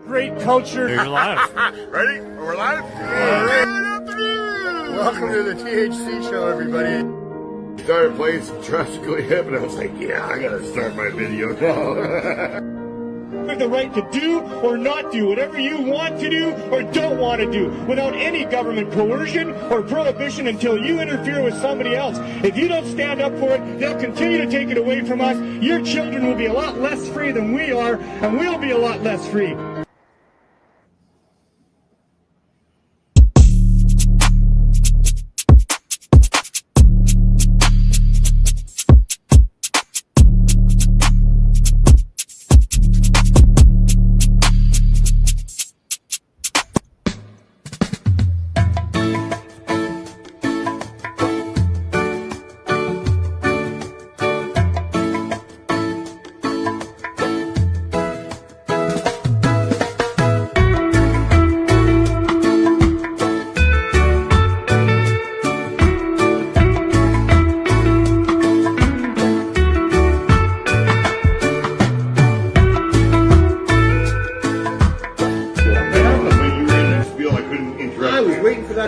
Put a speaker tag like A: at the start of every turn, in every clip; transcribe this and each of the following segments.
A: Great culture.
B: You're live.
C: Ready? We're live?
A: All right. Welcome to the THC Show, everybody.
C: Started playing some drastically hip, and I was like, yeah, I gotta start my video now.
A: You have the right to do or not do whatever you want to do or don't want to do without any government coercion or prohibition until you interfere with somebody else. If you don't stand up for it, they'll continue to take it away from us. Your children will be a lot less free than we are, and we'll be a lot less free.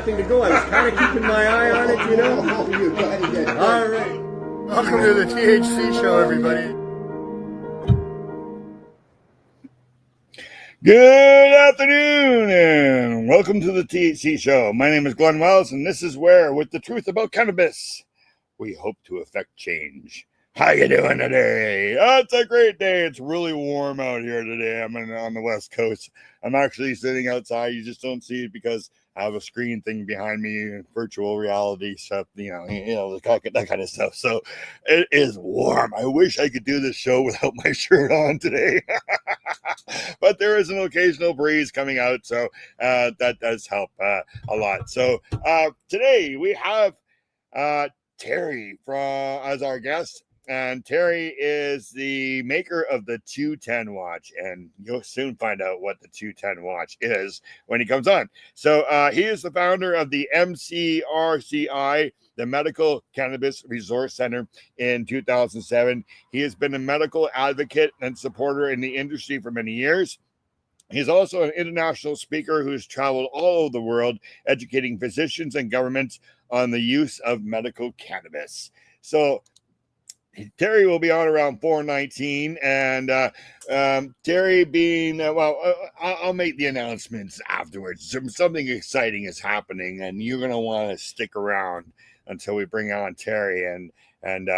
A: Thing to go. I was kind of keeping my eye on it, you know. All right. Welcome to the THC Show, everybody.
C: Good afternoon, and welcome to the THC Show. My name is Glenn Wells, and this is where, with the truth about cannabis, we hope to affect change. How you doing today? Oh, it's a great day. It's really warm out here today. I'm on the West Coast. I'm actually sitting outside. You just don't see it because I have a screen thing behind me, virtual reality stuff, that kind of stuff. So it is warm. I wish I could do this show without my shirt on today, but there is an occasional breeze coming out, so that does help a lot. So today we have Terry as our guest. And Terry is the maker of the 210 watch, and you'll soon find out what the 210 watch is when he comes on. So he is the founder of the MCRCI, the Medicinal Cannabis Resource Center, in 2007. He has been a medical advocate and supporter in the industry for many years. He's also an international speaker who's traveled all over the world, educating physicians and governments on the use of medical cannabis. So Terry will be on around 4:19, and Terry being, I'll make the announcements afterwards. Something exciting is happening, and you're going to want to stick around until we bring on Terry. And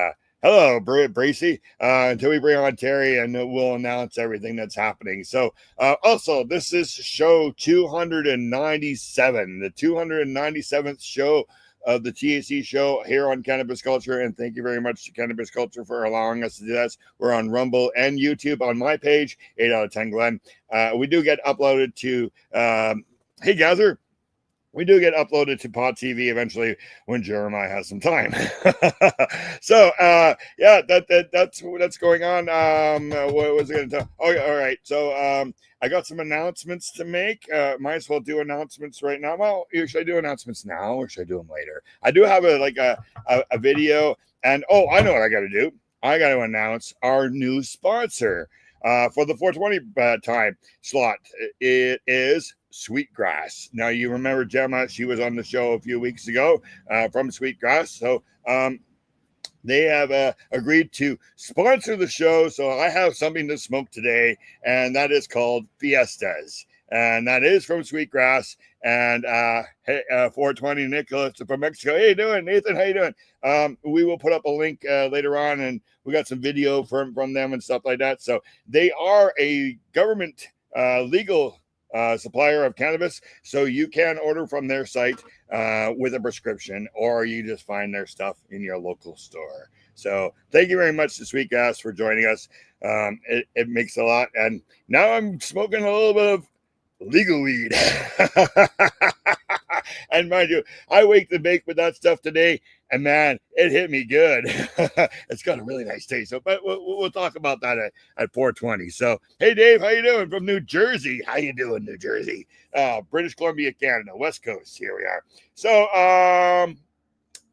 C: hello, Bracy, until we bring on Terry, and we'll announce everything that's happening. So also, this is show 297, the 297th show of the THC Show here on Cannabis Culture, and thank you very much to Cannabis Culture for allowing us to do this. We're on Rumble and YouTube on my page, 8 out of 10 Glenn. We do get uploaded to Hey Gather. We do get uploaded to Pod TV eventually when Jeremiah has some time. So yeah, that's what's going on. What was I going to tell? Oh, all right. So I got some announcements to make. Might as well do announcements right now. Well, should I do announcements now or should I do them later? I do have a video, and I know what I got to do. I got to announce our new sponsor for the 420 time slot. It is Sweetgrass. Now, you remember Gemma, she was on the show a few weeks ago from Sweetgrass. So they have agreed to sponsor the show. So I have something to smoke today, and that is called Fiestas. And that is from Sweetgrass. And 420 Nicholas from Mexico. Hey, you doing? Nathan, how you doing? We will put up a link later on, and we got some video from them and stuff like that. So they are a government legal supplier of cannabis, so you can order from their site with a prescription, or you just find their stuff in your local store. So thank you very much to Sweetgrass for joining us. It makes a lot, and now I'm smoking a little bit of legal weed. And mind you, I waked and baked with that stuff today, and man, it hit me good. It's got a really nice taste. So, but we'll talk about that at 4:20. So, hey Dave, how you doing from New Jersey? How you doing, New Jersey? British Columbia, Canada, West Coast. Here we are. So,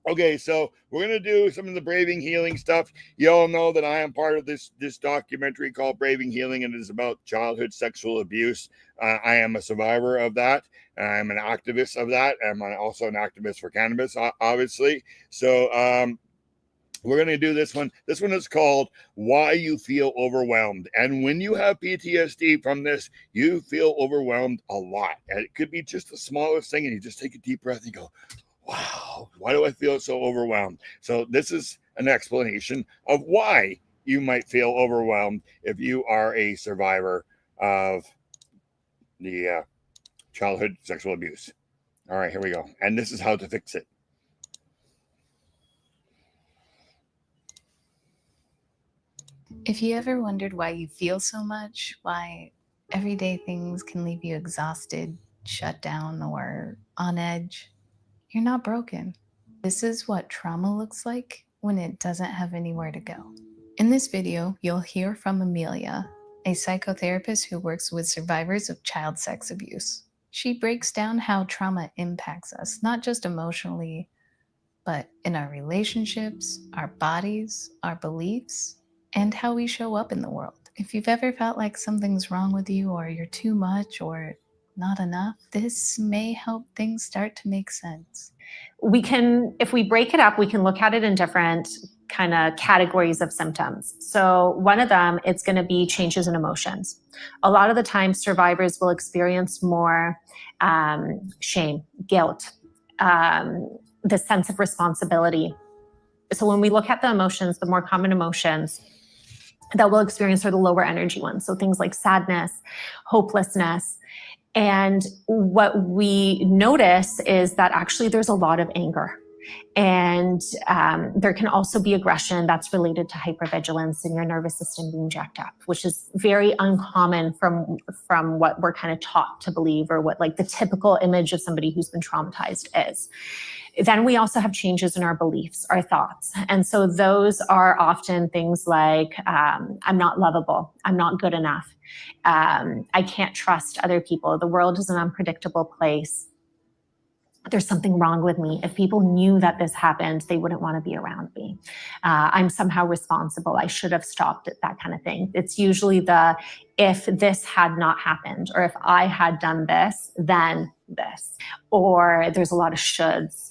C: Okay, so we're going to do some of the Braving Healing stuff. You all know that I am part of this documentary called Braving Healing, and it is about childhood sexual abuse. I am a survivor of that. I'm an activist of that. I'm also an activist for cannabis, obviously. So we're going to do this one. This one is called Why You Feel Overwhelmed. And when you have PTSD from this, you feel overwhelmed a lot. And it could be just the smallest thing, and you just take a deep breath and go, wow, why do I feel so overwhelmed? So this is an explanation of why you might feel overwhelmed if you are a survivor of the childhood sexual abuse. All right, here we go. And this is how to fix it.
B: If you ever wondered why you feel so much, why everyday things can leave you exhausted, shut down, or on edge, you're not broken. This is what trauma looks like when it doesn't have anywhere to go. In this video, you'll hear from Amelia, a psychotherapist who works with survivors of child sex abuse. She breaks down how trauma impacts us, not just emotionally, but in our relationships, our bodies, our beliefs, and how we show up in the world. If you've ever felt like something's wrong with you, or you're too much, or not enough, this may help things start to make sense.
D: We can, if we break it up, we can look at it in different kind of categories of symptoms. So one of them, it's going to be changes in emotions. A lot of the time, survivors will experience more shame, guilt, the sense of responsibility. So when we look at the emotions, the more common emotions that we'll experience are the lower energy ones. So things like sadness, hopelessness. And what we notice is that actually there's a lot of anger. And there can also be aggression that's related to hypervigilance and your nervous system being jacked up, which is very uncommon from what we're kind of taught to believe, or what like the typical image of somebody who's been traumatized is. Then we also have changes in our beliefs, our thoughts. And so those are often things like, I'm not lovable, I'm not good enough, I can't trust other people, the world is an unpredictable place, there's something wrong with me. If people knew that this happened, they wouldn't want to be around me. I'm somehow responsible, I should have stopped it, that kind of thing. It's usually the, if this had not happened, or if I had done this, then this. Or there's a lot of shoulds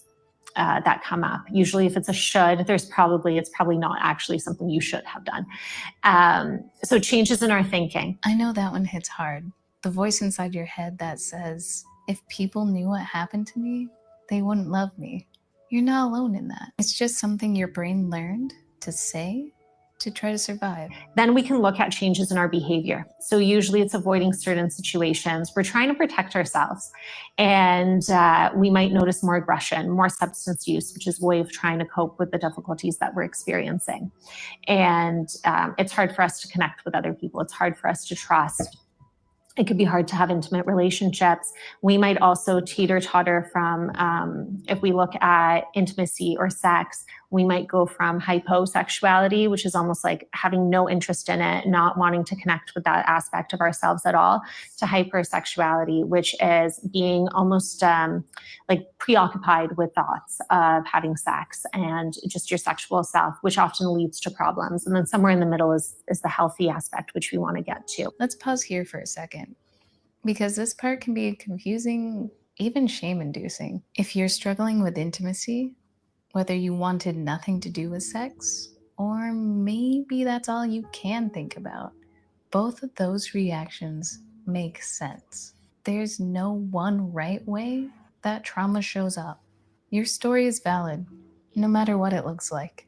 D: that come up. Usually if it's a should, it's probably not actually something you should have done. So changes in our thinking.
B: I know that one hits hard. The voice inside your head that says, if people knew what happened to me, they wouldn't love me. You're not alone in that. It's just something your brain learned to say to try to survive.
D: Then we can look at changes in our behavior. So usually it's avoiding certain situations. We're trying to protect ourselves. And we might notice more aggression, more substance use, which is a way of trying to cope with the difficulties that we're experiencing. And it's hard for us to connect with other people. It's hard for us to trust. It could be hard to have intimate relationships. We might also teeter-totter from, if we look at intimacy or sex, we might go from hyposexuality, which is almost like having no interest in it, not wanting to connect with that aspect of ourselves at all, to hypersexuality, which is being almost like preoccupied with thoughts of having sex and just your sexual self, which often leads to problems. And then somewhere in the middle is the healthy aspect, which we want to get to.
B: Let's pause here for a second, because this part can be confusing, even shame-inducing. If you're struggling with intimacy, whether you wanted nothing to do with sex, or maybe that's all you can think about, both of those reactions make sense. There's no one right way that trauma shows up. Your story is valid, no matter what it looks like.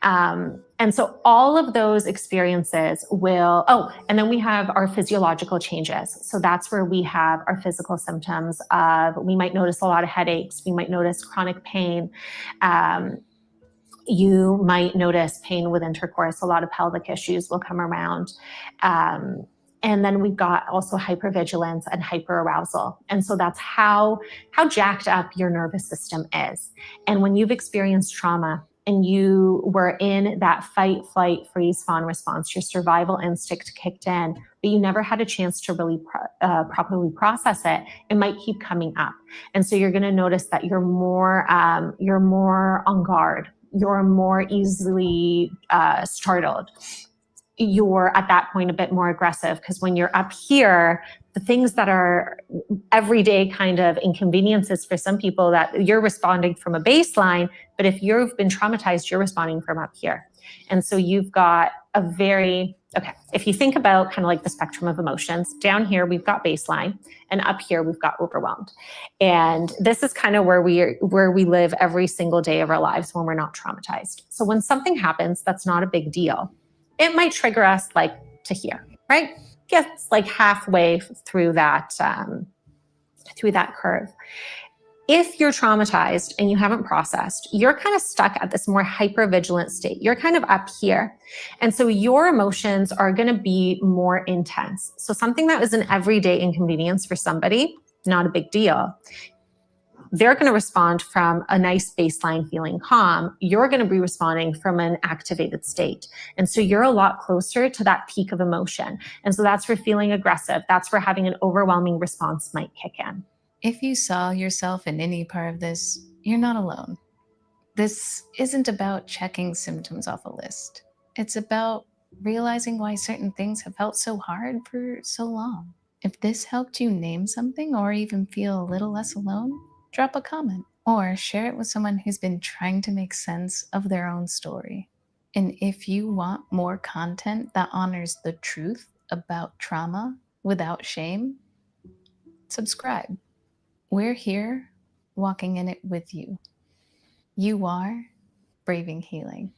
D: And so all of those experiences will, and then we have our physiological changes. So that's where we have our physical symptoms of, we might notice a lot of headaches, we might notice chronic pain, you might notice pain with intercourse, a lot of pelvic issues will come around. And then we've got also hypervigilance and hyperarousal. And so that's how jacked up your nervous system is. And when you've experienced trauma, and you were in that fight, flight, freeze, fawn response, your survival instinct kicked in, but you never had a chance to really properly process it, it might keep coming up. And so you're going to notice that you're more on guard. You're more easily startled. You're at that point a bit more aggressive, because when you're up here, the things that are everyday kind of inconveniences for some people, that you're responding from a baseline, but if you've been traumatized, you're responding from up here. And so you've got if you think about kind of like the spectrum of emotions, down here we've got baseline, and up here we've got overwhelmed. And this is kind of where we live every single day of our lives when we're not traumatized. So when something happens that's not a big deal, it might trigger us like to here, right? Gets like halfway through that curve. If you're traumatized and you haven't processed, you're kind of stuck at this more hypervigilant state. You're kind of up here. And so your emotions are going to be more intense. So something that was an everyday inconvenience for somebody, not a big deal, they're going to respond from a nice baseline feeling calm. You're going to be responding from an activated state. And so you're a lot closer to that peak of emotion. And so that's where feeling aggressive, that's where having an overwhelming response might kick in.
B: If you saw yourself in any part of this, you're not alone. This isn't about checking symptoms off a list. It's about realizing why certain things have felt so hard for so long. If this helped you name something or even feel a little less alone, drop a comment or share it with someone who's been trying to make sense of their own story. And if you want more content that honors the truth about trauma without shame, subscribe. We're here, walking in it with you. You are braving healing.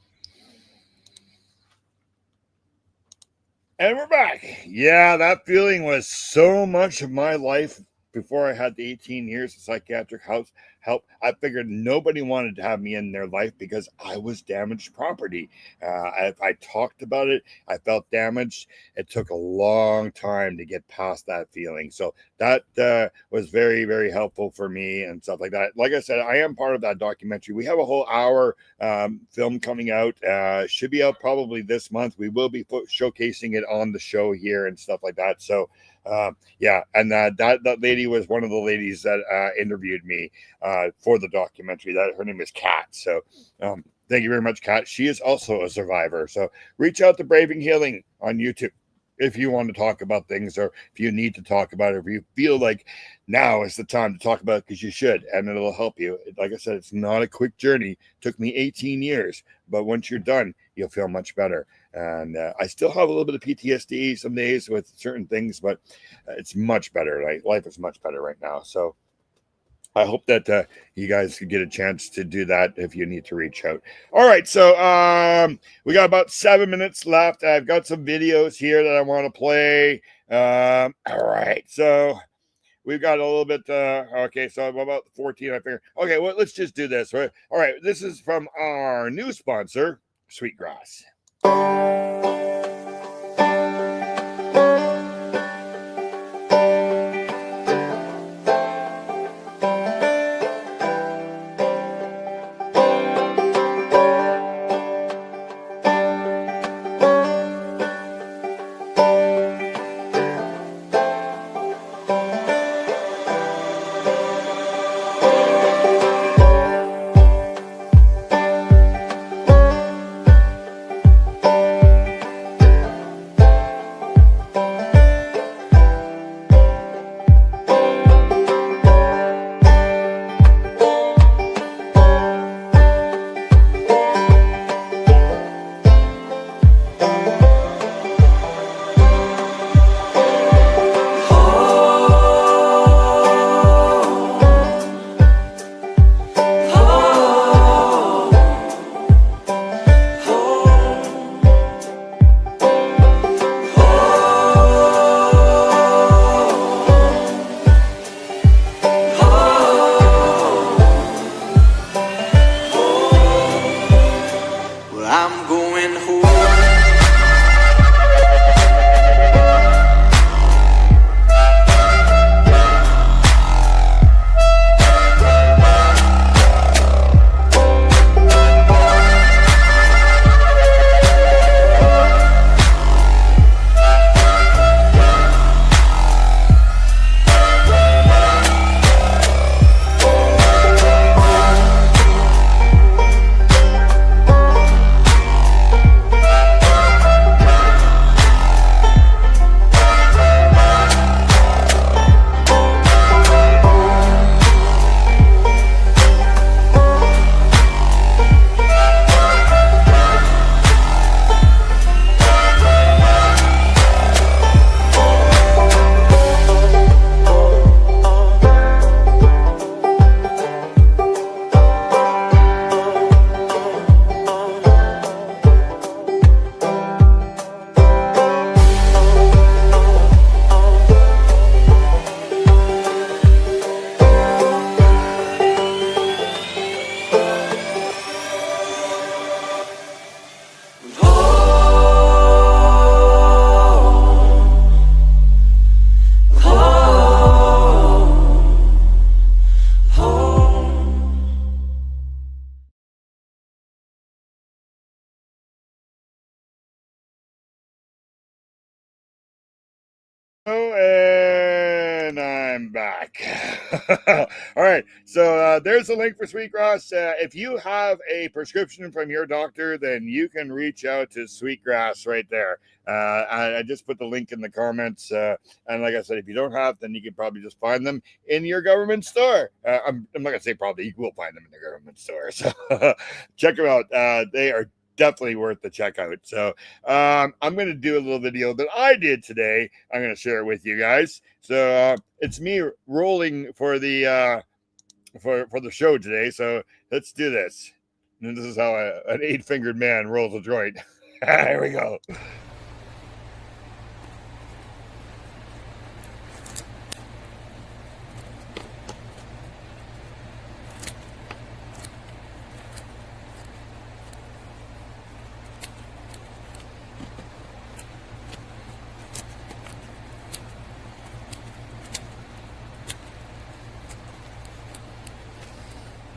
C: And we're back. Yeah, that feeling was so much of my life before I had the 18 years of psychiatric help. I figured nobody wanted to have me in their life because I was damaged property. I talked about it. I felt damaged. It took a long time to get past that feeling. So that was very, very helpful for me and stuff like that. Like I said, I am part of that documentary. We have a whole hour film coming out. Should be out probably this month. We will be showcasing it on the show here and stuff like that. So yeah, and that lady was one of the ladies that interviewed me for the documentary. That her name is Kat. So thank you very much, Kat. She is also a survivor. So reach out to Braving Healing on YouTube if you want to talk about things, or if you need to talk about it, if you feel like now is the time to talk about it, because you should, and it'll help you. Like I said, it's not a quick journey. It took me 18 years, but once you're done, you'll feel much better. And I still have a little bit of PTSD some days with certain things, but it's much better. Right? Life is much better right now. So I hope that you guys could get a chance to do that if you need to reach out. All right, so we got about 7 minutes left. I've got some videos here that I want to play. All right, so we've got a little bit. Okay, so I'm about 14, I figure. Okay, well, let's just do this. All right, this is from our new sponsor, Sweetgrass. I'm back. All right. So there's a link for Sweetgrass. If you have a prescription from your doctor, then you can reach out to Sweetgrass right there. I just put the link in the comments. And like I said, if you don't have, then you can probably just find them in your government store. I'm not going to say probably. You will find them in the government store. So check them out. They are definitely worth the checkout. So I'm going to do a little video that I did today. I'm going to share it with you guys. So it's me rolling for the show today. So let's do this. And this is how an 8-fingered man rolls a joint. Here we go.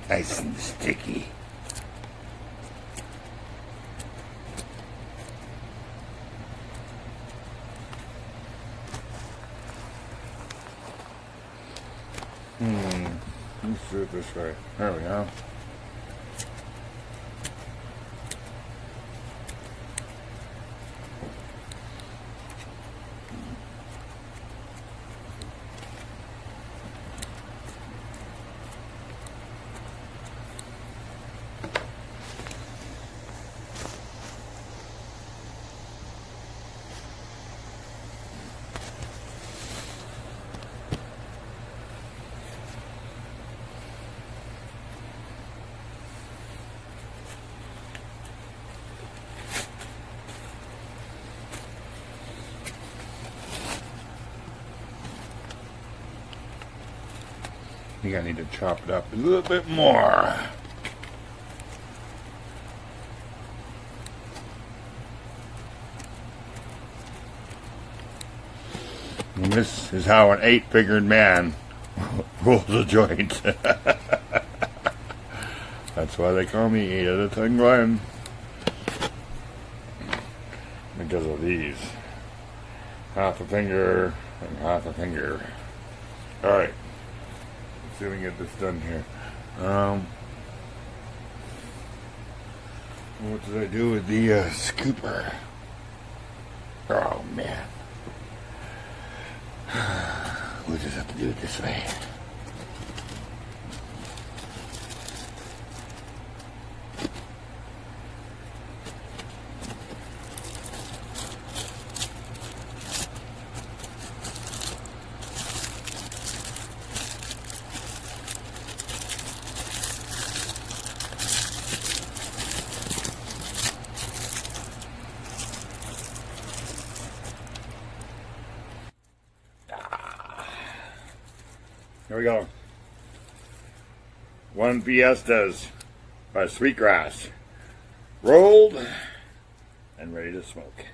C: Nice and sticky. Let's do it this way. There we go. I think I need to chop it up a little bit more. And this is how an 8-fingered man rolls a joint. That's why they call me 8 out of 10 Glenn. Because of these. Half a finger and half a finger. Alright. Let's see if we can get this done here. What did I do with the scooper? Oh man. We'll just have to do it this way. Here we go. 1 Fiestas by Sweetgrass. Rolled and ready to smoke.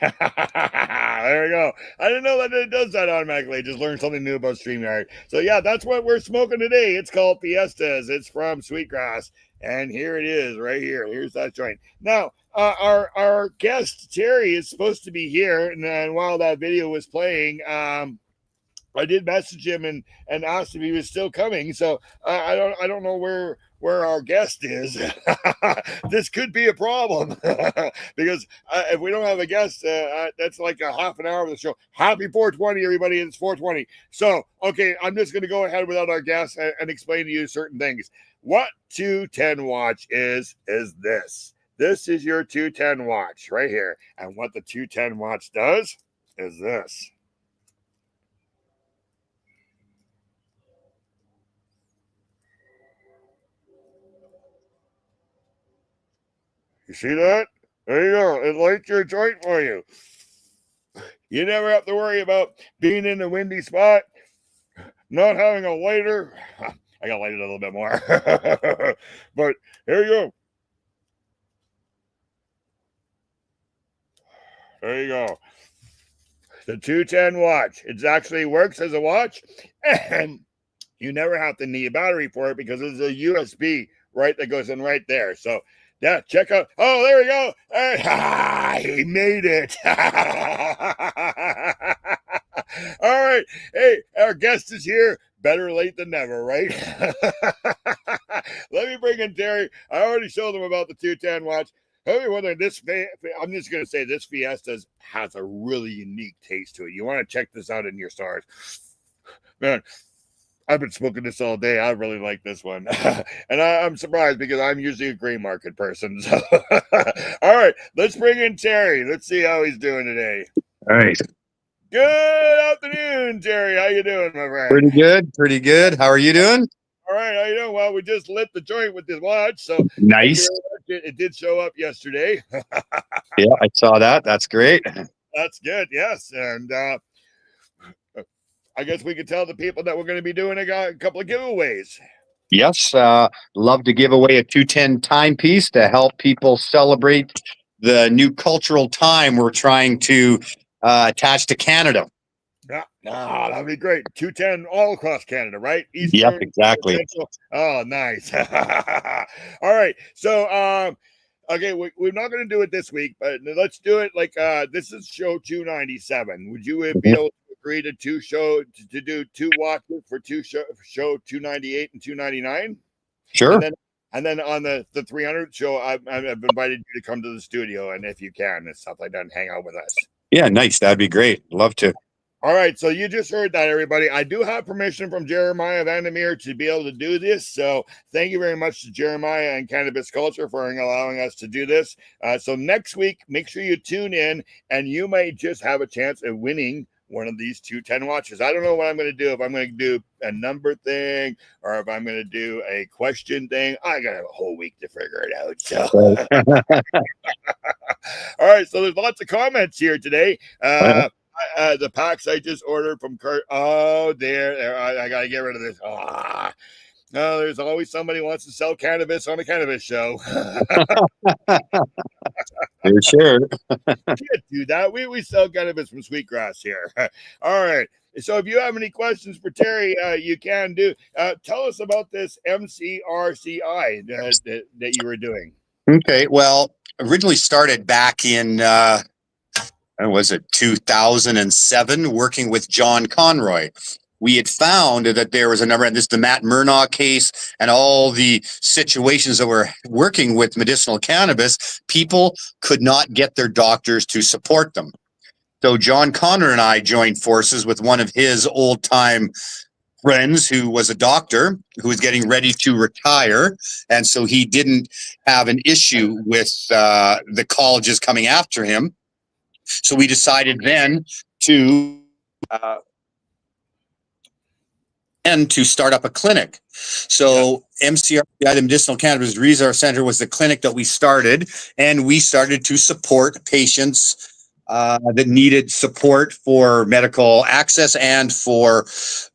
C: There we go. I didn't know that it does that automatically. I just learned something new about StreamYard. So yeah, that's what we're smoking today. It's called Fiestas. It's from Sweetgrass. And here it is right here. Here's that joint. Now, our guest, Terry, is supposed to be here. And while that video was playing, I did message him and asked if he was still coming. So I don't know where our guest is. This could be a problem because if we don't have a guest, that's like a half an hour of the show. Happy 420, everybody. It's 420. So, okay, I'm just going to go ahead without our guest and explain to you certain things. What 210 watch is this. This is your 210 watch right here. And what the 210 watch does is this. You see that? There you go. It lights your joint for you. You never have to worry about being in a windy spot, not having a lighter. I got to light it a little bit more. But here you go. There you go. The 210 watch. It actually works as a watch, and you never have to need a battery for it because it's a USB, right, that goes in right there. So, yeah, check out. Oh, there we go. He made it. right. Hey, our guest is here. Better late than never, right? Let me bring in Terry. I already showed them about the 210 watch. Whether I'm just going to say this Fiesta has a really unique taste to it. You want to check this out in your stars. Man, I've been smoking this all day. I really like this one. And I'm surprised because I'm usually a gray market person. So. All right, let's bring in Terry. Let's see how he's doing today.
E: All right.
C: Good afternoon, Terry. How you doing, my friend?
E: Pretty good. Pretty good. How are you doing?
C: All right. How you doing? Well, we just lit the joint with this watch. So
E: nice.
C: It did show up yesterday.
E: Yeah, I saw that. That's great.
C: That's good. Yes. And I guess we could tell the people that we're going to be doing a couple of giveaways.
E: Yes. Love to give away a 210 timepiece to help people celebrate the new cultural time we're trying to attach to Canada.
C: Yeah, that'd be great. 210 all across Canada, right?
E: Eastern, yep, exactly.
C: Central. Oh, nice. All right. So, okay, we're not going to do it this week, but let's do it like this is show 297. Would you be able to agree to do 2 watches for show 298 and 299?
E: Sure.
C: And then on the 300 show, I've invited you to come to the studio, and if you can and stuff like that, and hang out with us.
E: Yeah, nice. That'd be great. Love to.
C: All right, so you just heard that, everybody. I do have permission from Jeremiah Vandermeer to be able to do this. So thank you very much to Jeremiah and Cannabis Culture for allowing us to do this. So next week, make sure you tune in, and you might just have a chance of winning one of these 210 watches. I don't know what I'm going to do, if I'm going to do a number thing or if I'm going to do a question thing. I got a whole week to figure it out. So. All right, so there's lots of comments here today. The packs I just ordered from Kurt. Oh, there. I got to get rid of this. No, there's always somebody who wants to sell cannabis on a cannabis show.
E: For sure.
C: Can't do that. We sell cannabis from Sweetgrass here. All right. So if you have any questions for Terry, you can do. Tell us about this MCRCI that you were doing.
E: Okay. Well, originally started back in was it 2007, working with John Conroy. We had found that there was a number, and this is the Matt Murnaugh case and all the situations that were working with medicinal cannabis, people could not get their doctors to support them. So John Conroy and I joined forces with one of his old-time friends who was a doctor who was getting ready to retire. And so he didn't have an issue with the colleges coming after him. So we decided then to start up a clinic. So MCRCI, the Medicinal Cannabis Resource Center, was the clinic that we started, and we started to support patients that needed support for medical access and for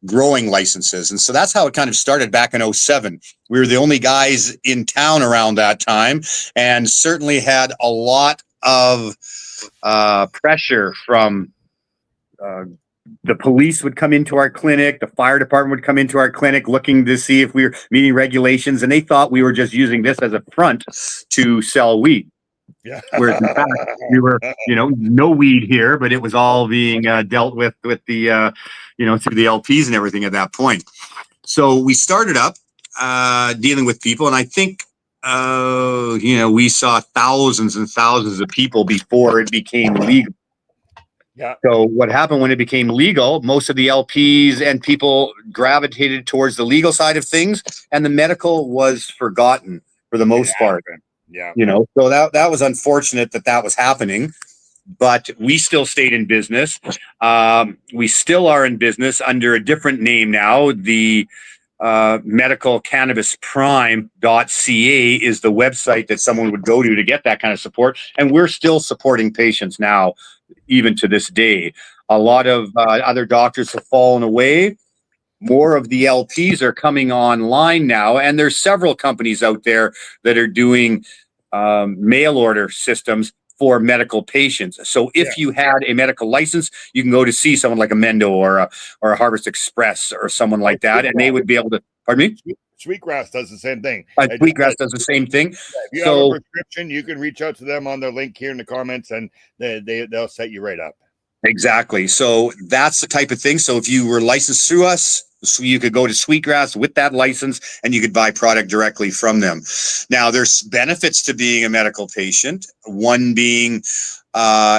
E: growing licenses. And so that's how it kind of started back in 2007. We were the only guys in town around that time, and certainly had a lot of pressure from the police would come into our clinic, the fire department would come into our clinic looking to see if we were meeting regulations, and they thought we were just using this as a front to sell weed.
C: Yeah.
E: Whereas in fact, we were, no weed here, but it was all being dealt with the, through the LPs and everything at that point. So we started up dealing with people, and I think, we saw thousands and thousands of people before it became legal.
C: Yeah.
E: So what happened when it became legal, most of the LPs and people gravitated towards the legal side of things, and the medical was forgotten for the most part.
C: Yeah.
E: So that was unfortunate that was happening, but we still stayed in business. We still are in business under a different name now. The Medical Cannabis Prime.ca is the website that someone would go to get that kind of support. And we're still supporting patients now, even to this day. A lot of other doctors have fallen away. More of the LPs are coming online now, and there's several companies out there that are doing mail order systems for medical patients. So if you had a medical license, you can go to see someone like a Mendo or a Harvest Express or someone like that, and they would be able to. Pardon me?
C: Sweetgrass does the same thing.
E: Sweetgrass does the same thing.
C: If you have a prescription, you can reach out to them on their link here in the comments, and they'll set you right up.
E: Exactly. So that's the type of thing. So if you were licensed through us, so you could go to Sweetgrass with that license and you could buy product directly from them. Now, there's benefits to being a medical patient. One being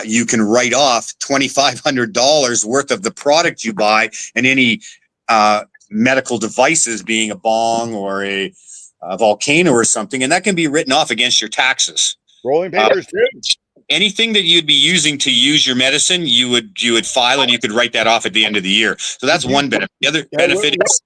E: you can write off $2,500 worth of the product you buy and any medical devices, being a bong or a volcano or something, and that can be written off against your taxes.
C: Rolling papers too.
E: Anything that you'd be using to use your medicine, you would file and you could write that off at the end of the year. So that's one benefit. The other benefit is,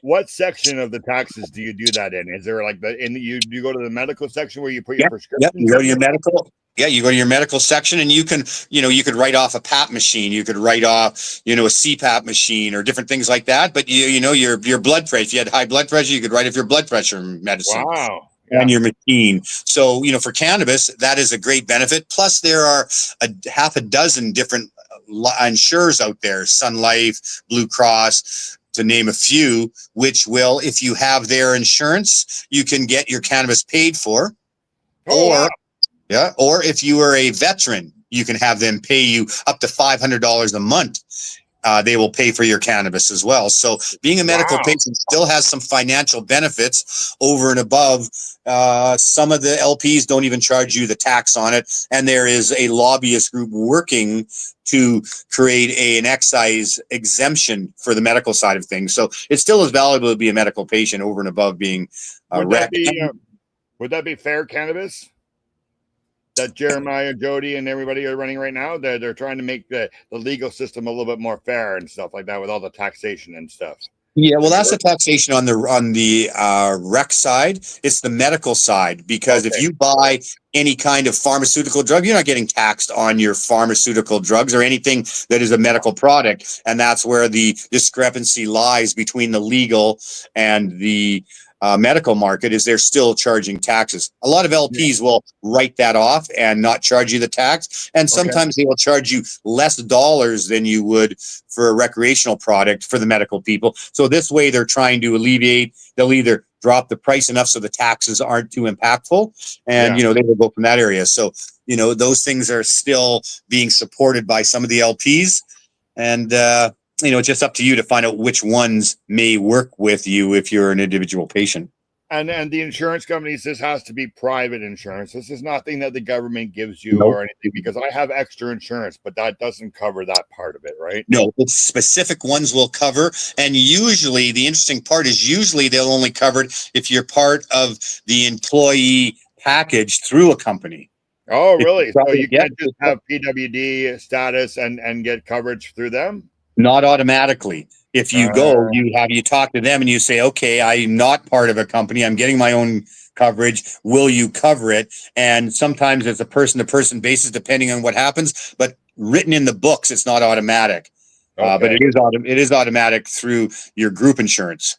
C: what section of the taxes do you do that in? Is there like you go to the medical section where you put your prescription?
E: Yep, you go to your medical. Yeah, you go to your medical section and you could write off a PAP machine. You could write off, a CPAP machine or different things like that. But your blood pressure, if you had high blood pressure, you could write off your blood pressure medicine.
C: Wow.
E: And your machine. So, for cannabis, that is a great benefit. Plus, there are half a dozen different insurers out there, Sun Life, Blue Cross, to name a few, which will, if you have their insurance, you can get your cannabis paid for. Or if you are a veteran, you can have them pay you up to $500 a month. They will pay for your cannabis as well. So being a medical patient still has some financial benefits over and above. Some of the LPs don't even charge you the tax on it. And there is a lobbyist group working to create an excise exemption for the medical side of things. So it still is valuable to be a medical patient over and above being
C: would that be fair cannabis that Jeremiah, Jody, and everybody are running right now? They're trying to make the legal system a little bit more fair and stuff like that with all the taxation and stuff.
E: Yeah, well, that's the taxation on the rec side. It's the medical side, because if you buy any kind of pharmaceutical drug, you're not getting taxed on your pharmaceutical drugs or anything that is a medical product. And that's where the discrepancy lies between the legal and the medical market, is they're still charging taxes. A lot of LPs will write that off and not charge you the tax. And sometimes they will charge you less dollars than you would for a recreational product for the medical people. So this way they're trying to alleviate, they'll either drop the price enough so the taxes aren't too impactful, and they will go from that area. So, those things are still being supported by some of the LPs, and it's just up to you to find out which ones may work with you if you're an individual patient.
C: And the insurance companies, this has to be private insurance. This is nothing that the government gives you or anything, because I have extra insurance, but that doesn't cover that part of it, right?
E: No, it's specific ones will cover. And usually, the interesting part is they'll only cover it if you're part of the employee package through a company.
C: Oh, really? So you can't just have PWD status and get coverage through them?
E: Not automatically. If you go, you talk to them and you say, okay, I'm not part of a company, I'm getting my own coverage. Will you cover it? And sometimes it's a person-to-person basis, depending on what happens. But written in the books, it's not automatic. But it is automatic through your group insurance.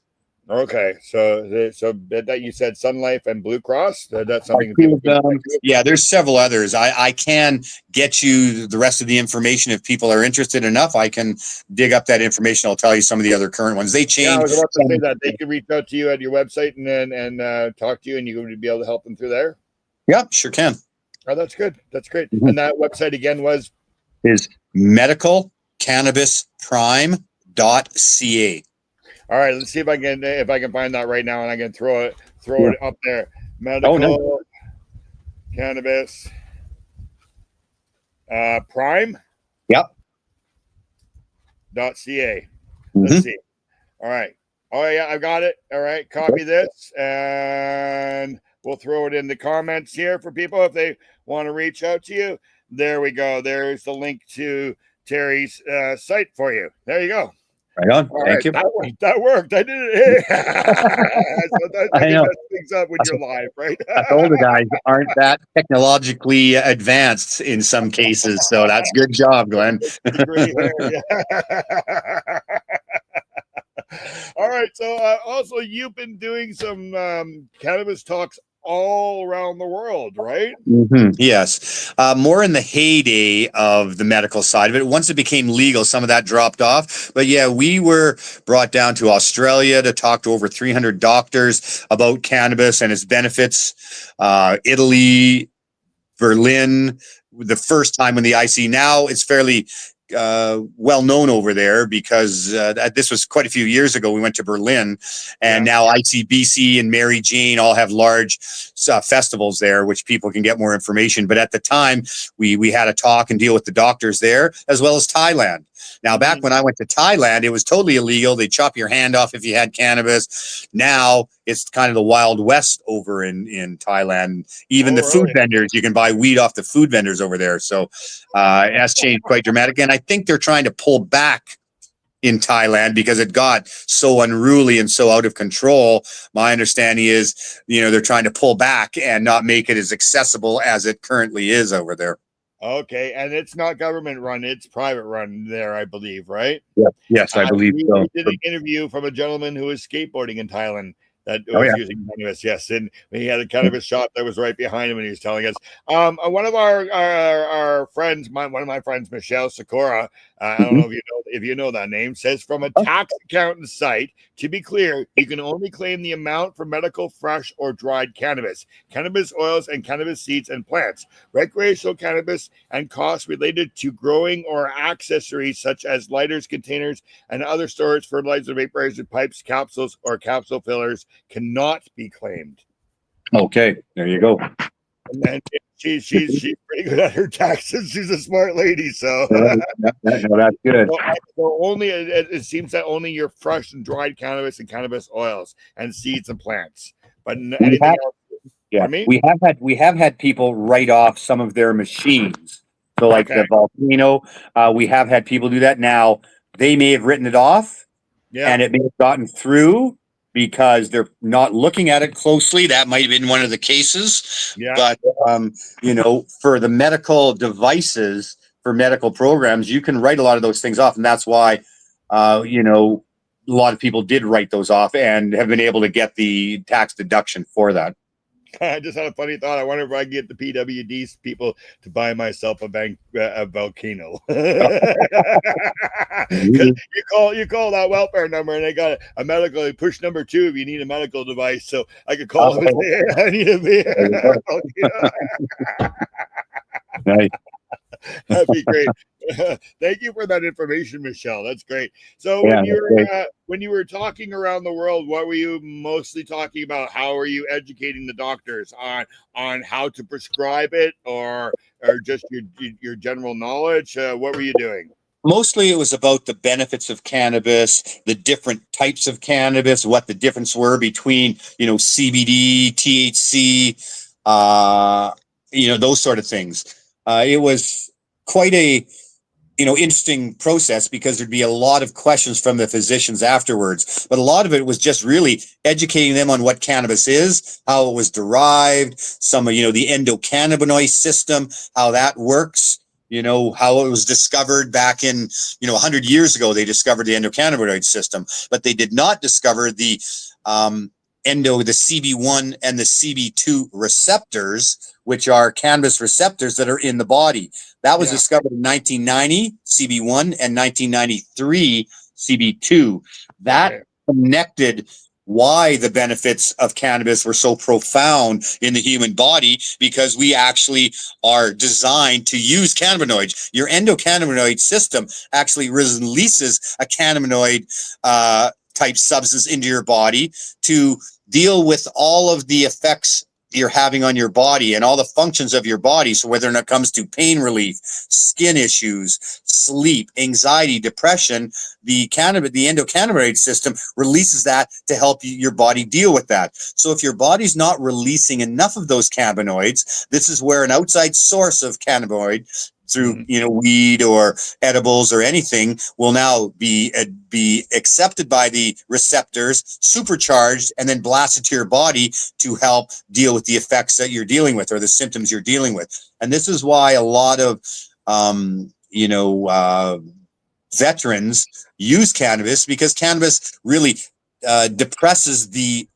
C: Okay, so that you said Sun Life and Blue Cross, that's something.
E: Yeah, there's several others. I can get you the rest of the information if people are interested enough. I can dig up that information. I'll tell you some of the other current ones. They change.
C: I was about to say that they can reach out to you at your website and talk to you, and you're going to be able to help them through there.
E: Yeah, sure can.
C: Oh, that's good. That's great. Mm-hmm. And that website again
E: is medicalcannabisprime.ca.
C: All right, let's see if I can find that right now, and I can throw it up there. Medical Cannabis Prime.
E: Yep.
C: .ca. Let's see. All right. Oh yeah, I got it. All right, copy this, and we'll throw it in the comments here for people if they want to reach out to you. There we go. There's the link to Terry's site for you. There you go.
E: Right on. Thank you.
C: That worked. I did it. I know. That things up when you're live, right?
E: I told the guys aren't that technologically advanced in some cases, so that's good job, Glenn.
C: All right. So also, you've been doing some cannabis talks all around the world, right?
E: Mm-hmm. Yes. More in the heyday of the medical side of it. Once it became legal, some of that dropped off. But yeah, we were brought down to Australia to talk to over 300 doctors about cannabis and its benefits. Italy, Berlin, the first time when the IC, now it's fairly well known over there because this was quite a few years ago. We went to Berlin, and now ICBC and Mary Jane all have large festivals there, which people can get more information. But at the time, we had a talk and deal with the doctors there, as well as Thailand. Now, back when I went to Thailand, it was totally illegal. They'd chop your hand off if you had cannabis. Now it's kind of the Wild West over in Thailand. Even the food vendors, you can buy weed off the food vendors over there. So it has changed quite dramatically. And I think they're trying to pull back in Thailand because it got so unruly and so out of control. My understanding is, they're trying to pull back and not make it as accessible as it currently is over there.
C: Okay, and it's not government run; it's private run there, I believe, right?
E: Yeah. Yes, I believe so.
C: We did an interview from a gentleman who was skateboarding in Thailand that was using cannabis. Yes, and he had a cannabis shop that was right behind him, and he was telling us. One of our friends, one of my friends, Michelle Sikora. I don't know if you know that name. Says from a tax accountant site. To be clear, you can only claim the amount for medical, fresh, or dried cannabis, cannabis oils, and cannabis seeds and plants, recreational cannabis, and costs related to growing or accessories such as lighters, containers, and other storage, fertilizer, vaporizer, pipes, capsules, or capsule fillers cannot be claimed.
E: Okay, there you go.
C: And then she's pretty good at her taxes. She's a smart lady, so
E: that's good.
C: So only it seems that only your fresh and dried cannabis and cannabis oils and seeds and plants, but anything else.
E: Yeah, we have had people write off some of their machines. So like the Volcano, we have had people do that. Now they may have written it off, and it may have gotten through because they're not looking at it closely. That might have been one of the cases. Yeah. But for the medical devices, for medical programs, you can write a lot of those things off, and that's why a lot of people did write those off and have been able to get the tax deduction for that.
C: I just had a funny thought. I wonder if I can get the PWD's people to buy myself a Volcano. Because you call that welfare number and they got a medical push number 2 if you need a medical device. So I could call them and say, hey, I need a Volcano.
E: Nice.
C: That'd be great. Thank you for that information, Michelle. That's great. So when you were talking around the world, what were you mostly talking about? How are you educating the doctors on how to prescribe it, or just your general knowledge? What were you doing?
E: Mostly it was about the benefits of cannabis, the different types of cannabis, what the difference were between, CBD, THC, those sort of things. It was quite a, interesting process because there'd be a lot of questions from the physicians afterwards. But a lot of it was just really educating them on what cannabis is, how it was derived, some of, the endocannabinoid system, how that works, how it was discovered back in, 100 years ago, they discovered the endocannabinoid system, but they did not discover the the CB1 and the CB2 receptors, which are cannabis receptors that are in the body. That was discovered in 1990, CB1, and 1993, CB2. That connected why the benefits of cannabis were so profound in the human body, because we actually are designed to use cannabinoids. Your endocannabinoid system actually releases a cannabinoid type substance into your body to deal with all of the effects you're having on your body and all the functions of your body. So whether or not it comes to pain relief, skin issues, sleep, anxiety, depression, the endocannabinoid system releases that to help your body deal with that. So if your body's not releasing enough of those cannabinoids, this is where an outside source of cannabinoid through weed or edibles or anything will now be accepted by the receptors, supercharged, and then blasted to your body to help deal with the effects that you're dealing with or the symptoms you're dealing with. And this is why a lot of veterans use cannabis, because cannabis really depresses the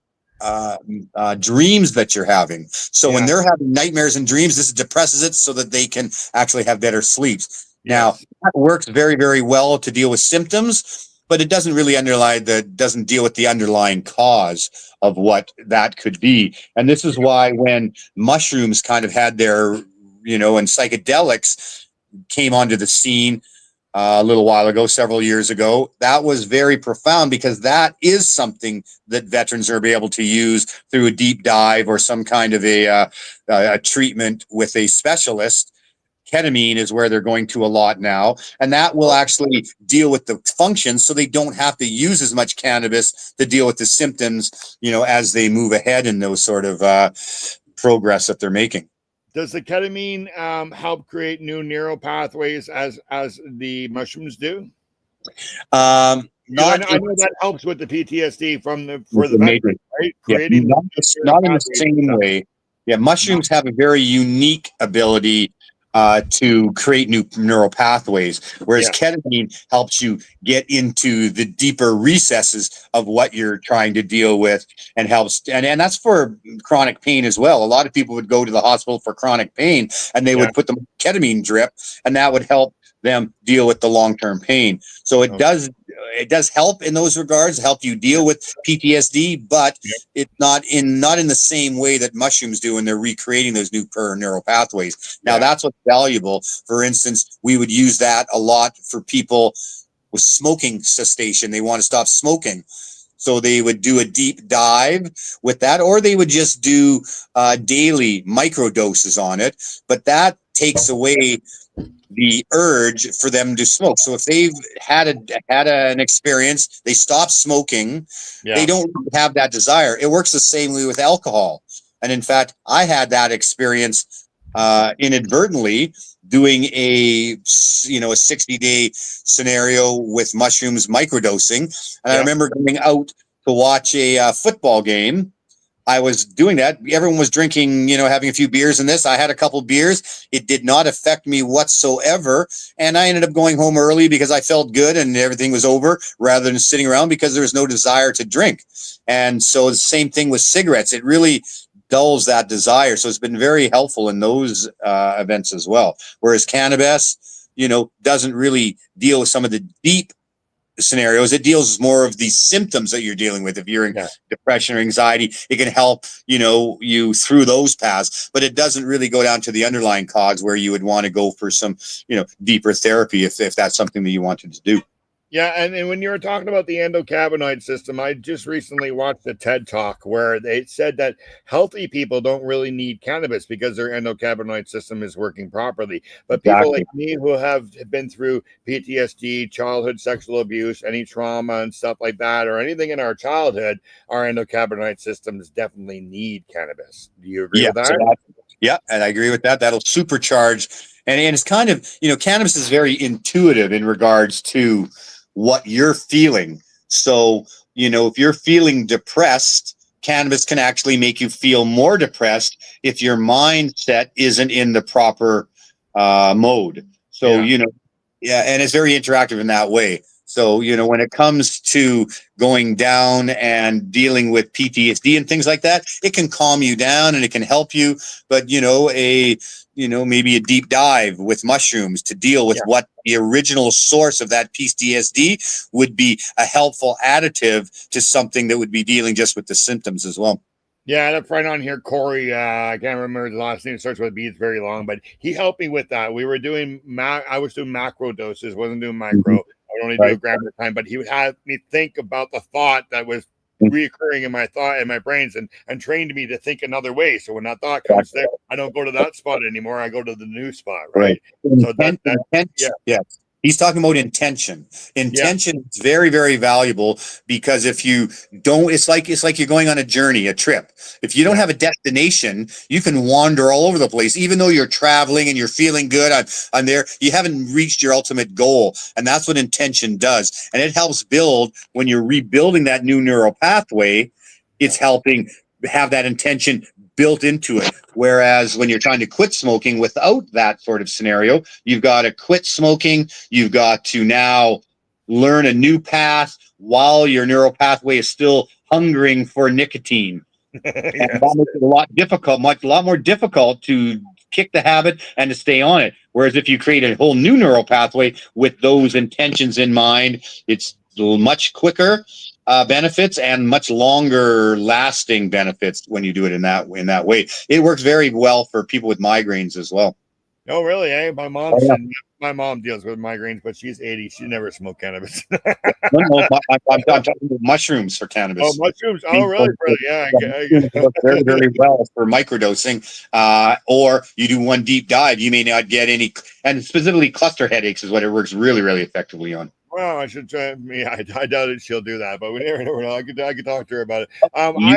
E: dreams that you're having. So when they're having nightmares and dreams, this depresses it so that they can actually have better sleeps. Now, that works very, very well to deal with symptoms, but it doesn't really doesn't deal with the underlying cause of what that could be. And this is why when mushrooms kind of had their, and psychedelics came onto the scene, a little while ago, several years ago. That was very profound because that is something that veterans are able to use through a deep dive or some kind of a treatment with a specialist. Ketamine is where they're going to a lot now, and that will actually deal with the functions, so they don't have to use as much cannabis to deal with the symptoms, as they move ahead in those sort of progress that they're making.
C: Does the ketamine help create new neural pathways as the mushrooms do?
E: I
C: know that helps with the PTSD for the veteran, right? Creating
E: not in the same way. Yeah, mushrooms have a very unique ability to create new neural pathways, whereas ketamine helps you get into the deeper recesses of what you're trying to deal with, and helps, and that's for chronic pain as well. A lot of people would go to the hospital for chronic pain, and they would put them on ketamine drip, and that would help them deal with the long-term pain. So it does help in those regards, help you deal with PTSD, but it's not in the same way that mushrooms do when they're recreating those new neural pathways. Now that's what's valuable. For instance, we would use that a lot for people with smoking cessation. They want to stop smoking. So they would do a deep dive with that, or they would just do daily micro doses on it. But that takes away the urge for them to smoke. So if they've had an experience, they stop smoking, they don't have that desire. It works the same way with alcohol. And in fact, I had that experience inadvertently doing a 60-day scenario with mushrooms microdosing. And I remember going out to watch a football game. I was doing that. Everyone was drinking, having a few beers in this. I had a couple beers. It did not affect me whatsoever. And I ended up going home early because I felt good and everything was over, rather than sitting around because there was no desire to drink. And so the same thing with cigarettes. It really dulls that desire. So it's been very helpful in those events as well. Whereas cannabis, doesn't really deal with some of the deep scenarios. It deals more of the symptoms that you're dealing with. If you're in depression or anxiety, it can help you through those paths, but it doesn't really go down to the underlying cause where you would want to go for some deeper therapy if that's something that you wanted to do.
C: Yeah, and when you were talking about the endocannabinoid system, I just recently watched a TED Talk where they said that healthy people don't really need cannabis because their endocannabinoid system is working properly. But people like me who have been through PTSD, childhood sexual abuse, any trauma and stuff like that, or anything in our childhood, our endocannabinoid systems definitely need cannabis. Do you agree with that?
E: And I agree with that. That'll supercharge. And it's kind of, cannabis is very intuitive in regards to what you're feeling. So, if you're feeling depressed, cannabis can actually make you feel more depressed if your mindset isn't in the proper mode. So, and it's very interactive in that way. So, when it comes to going down and dealing with PTSD and things like that, it can calm you down and it can help you. But, maybe a deep dive with mushrooms to deal with what the original source of that PTSD would be, a helpful additive to something that would be dealing just with the symptoms as well.
C: Yeah, that friend on here, Corey, I can't remember the last name. It starts with a B. It's very long, but he helped me with that. We were doing, I was doing macro doses, wasn't doing micro. I would only do a gram at a time, but he would have me think about the thought that was reoccurring in my brains and trained me to think another way. So when that thought comes there, I don't go to that spot anymore. I go to the new spot, right? So
E: yes. He's talking about intention. Intention is very, very valuable, because if you don't, it's like you're going on a journey, a trip. If you don't have a destination, you can wander all over the place. Even though you're traveling and you're feeling good on there, you haven't reached your ultimate goal. And that's what intention does. And it helps build, when you're rebuilding that new neural pathway, it's helping have that intention built into it. Whereas when you're trying to quit smoking without that sort of scenario, you've got to quit smoking. You've got to now learn a new path while your neural pathway is still hungering for nicotine. And that makes it a lot more difficult to kick the habit and to stay on it. Whereas if you create a whole new neural pathway with those intentions in mind, it's much quicker benefits and much longer lasting benefits when you do it in that way. It works very well for people with migraines as well.
C: Oh, really? Eh? My mom
E: Oh, yeah.
C: my mom deals with migraines, but she's 80. She never smoked cannabis.
E: No, I'm talking about mushrooms for
C: Oh,
E: cannabis.
C: mushrooms. Oh, really? Really? Yeah.
E: Mushrooms work very, very well for microdosing. Or you do one deep dive, you may not get any, and specifically cluster headaches is what it works really, really effectively on.
C: Well, I should try. I doubt it. She'll do that, but we never know. I could talk to her about it.
E: You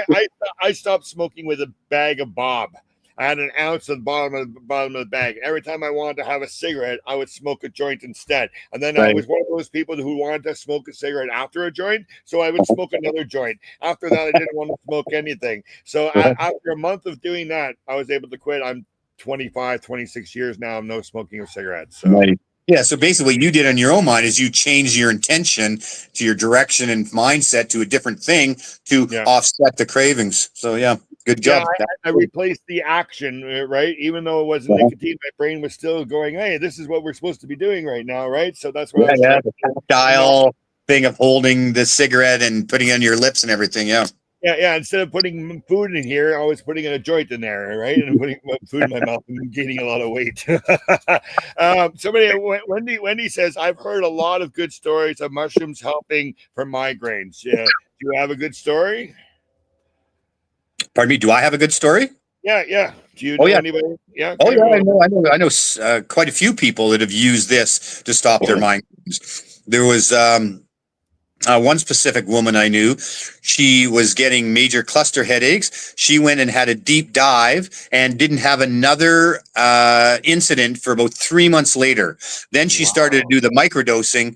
C: I stopped smoking with a bag of Bob. I had an ounce at the bottom of the bag. Every time I wanted to have a cigarette, I would smoke a joint instead. And then I
E: Right.
C: was one of those people who wanted to smoke a cigarette after a joint, so I would smoke another joint. After that, I didn't want to smoke anything. So after a month of doing that, I was able to quit. I'm 25, 26 years now. I'm no smoking of cigarettes. So.
E: Right. Yeah. So basically, what you did on your own mind is you changed your intention to your direction and mindset to a different thing to
C: Yeah.
E: offset the cravings. So yeah, good
C: Yeah,
E: job.
C: I replaced the action, right? Even though it wasn't nicotine, my brain was still going, hey, this is what we're supposed to be doing right now, right? So that's what I was trying
E: The tactile thing of holding the cigarette and putting it on your lips and everything. Yeah.
C: Yeah. Instead of putting food in here, I was putting in a joint in there, right? And putting food in my mouth and gaining a lot of weight. Wendy says, I've heard a lot of good stories of mushrooms helping for migraines. Yeah. Do you have a good story?
E: Pardon me. Do I have a good story?
C: Yeah. Do you know anybody? Yeah.
E: Oh
C: okay,
E: yeah,
C: well,
E: I know quite a few people that have used this to stop their migraines. There was one specific woman I knew. She was getting major cluster headaches. She went and had a deep dive and didn't have another incident for about 3 months later. Then she started to do the microdosing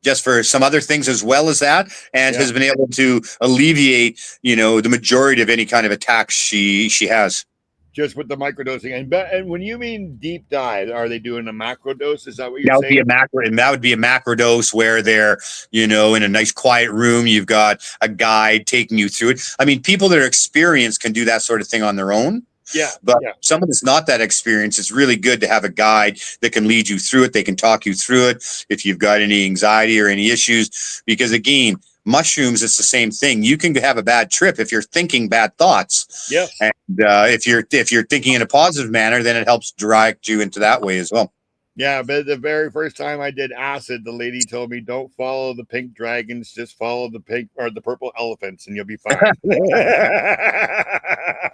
E: just for some other things as well as that, and has been able to alleviate, the majority of any kind of attacks she has.
C: Just with the microdosing. And when you mean deep dive, are they doing a macro dose? Is that what you're
E: That would
C: saying?
E: be a macro, and that would be a macro dose where they're, in a nice quiet room. You've got a guide taking you through it. I mean, people that are experienced can do that sort of thing on their own.
C: Yeah.
E: But someone that's not that experienced, it's really good to have a guide that can lead you through it. They can talk you through it if you've got any anxiety or any issues. Because again, mushrooms, it's the same thing. You can have a bad trip if you're thinking bad thoughts.
C: Yeah.
E: And if you're thinking in a positive manner, then it helps direct you into that way as well.
C: Yeah, but the very first time I did acid, the lady told me, don't follow the pink dragons, just follow the pink or the purple elephants and you'll be fine.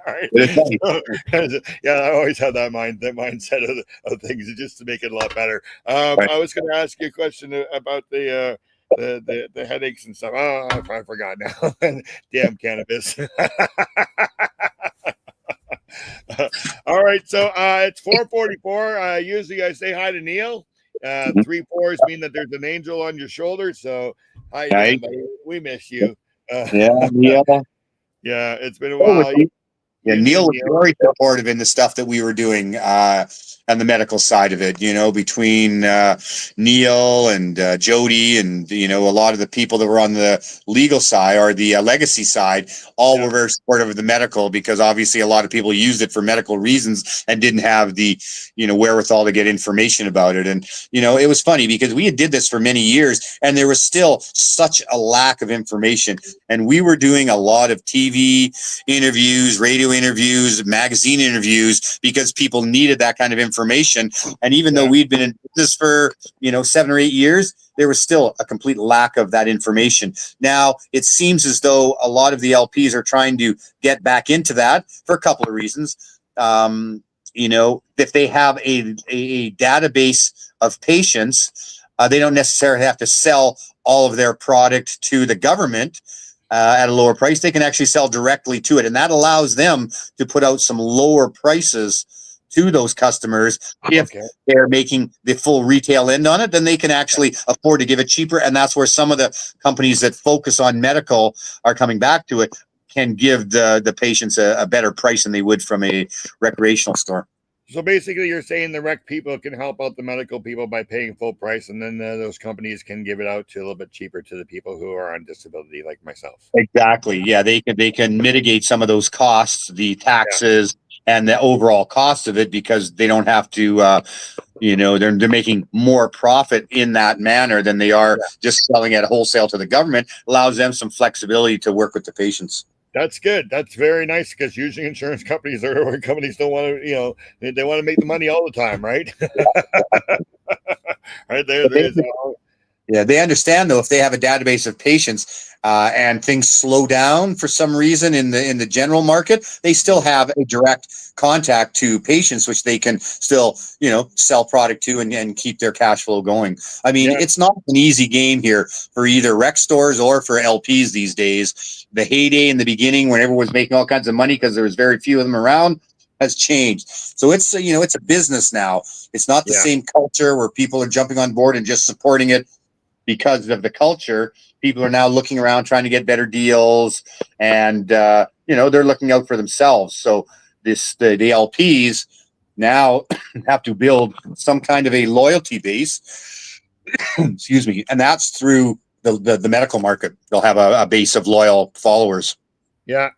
C: Right. Yeah, I always have that mindset of things just to make it a lot better. I was going to ask you a question about the headaches and stuff. Oh, I forgot now. Damn cannabis. All right, so it's 4:44. Usually I say hi to Neil. 3 4s mean that there's an angel on your shoulder. So hi, buddy. We miss you.
E: Neil.
C: Yeah, it's been a while.
E: Neil was very supportive in the stuff that we were doing on the medical side of it, between Neil and Jody and, a lot of the people that were on the legal side or the legacy side, all were very supportive of the medical, because obviously a lot of people used it for medical reasons and didn't have the, wherewithal to get information about it. And, it was funny because we did this for many years and there was still such a lack of information. And we were doing a lot of TV interviews, radio interviews, magazine interviews, because people needed that kind of information. And even though we'd been in business for 7 or 8 years, there was still a complete lack of that information. Now it seems as though a lot of the LPs are trying to get back into that for a couple of reasons. If they have a database of patients, they don't necessarily have to sell all of their product to the government at a lower price. They can actually sell directly to it. And that allows them to put out some lower prices to those customers. If they're making the full retail end on it, then they can actually afford to give it cheaper. And that's where some of the companies that focus on medical are coming back to it, can give the patients a better price than they would from a recreational store.
C: So basically you're saying the rec people can help out the medical people by paying full price, and then those companies can give it out to a little bit cheaper to the people who are on disability like myself.
E: Exactly. Yeah, they can mitigate some of those costs, the taxes and the overall cost of it, because they don't have to they're making more profit in that manner than they are just selling at wholesale to the government. Allows them some flexibility to work with the patients.
C: That's good. That's very nice because usually insurance companies or companies don't want to, they want to make the money all the time, right? Right there is.
E: Yeah, they understand though if they have a database of patients and things slow down for some reason in the general market, they still have a direct contact to patients, which they can still sell product to and keep their cash flow going. I mean, it's not an easy game here for either rec stores or for LPs these days. The heyday in the beginning, when everyone was making all kinds of money because there was very few of them around, has changed. So it's it's a business now. It's not the same culture where people are jumping on board and just supporting it because of the culture. People are now looking around trying to get better deals, and they're looking out for themselves. So the LPs now have to build some kind of a loyalty base excuse me, and that's through the medical market. They'll have a base of loyal followers.
C: Wow.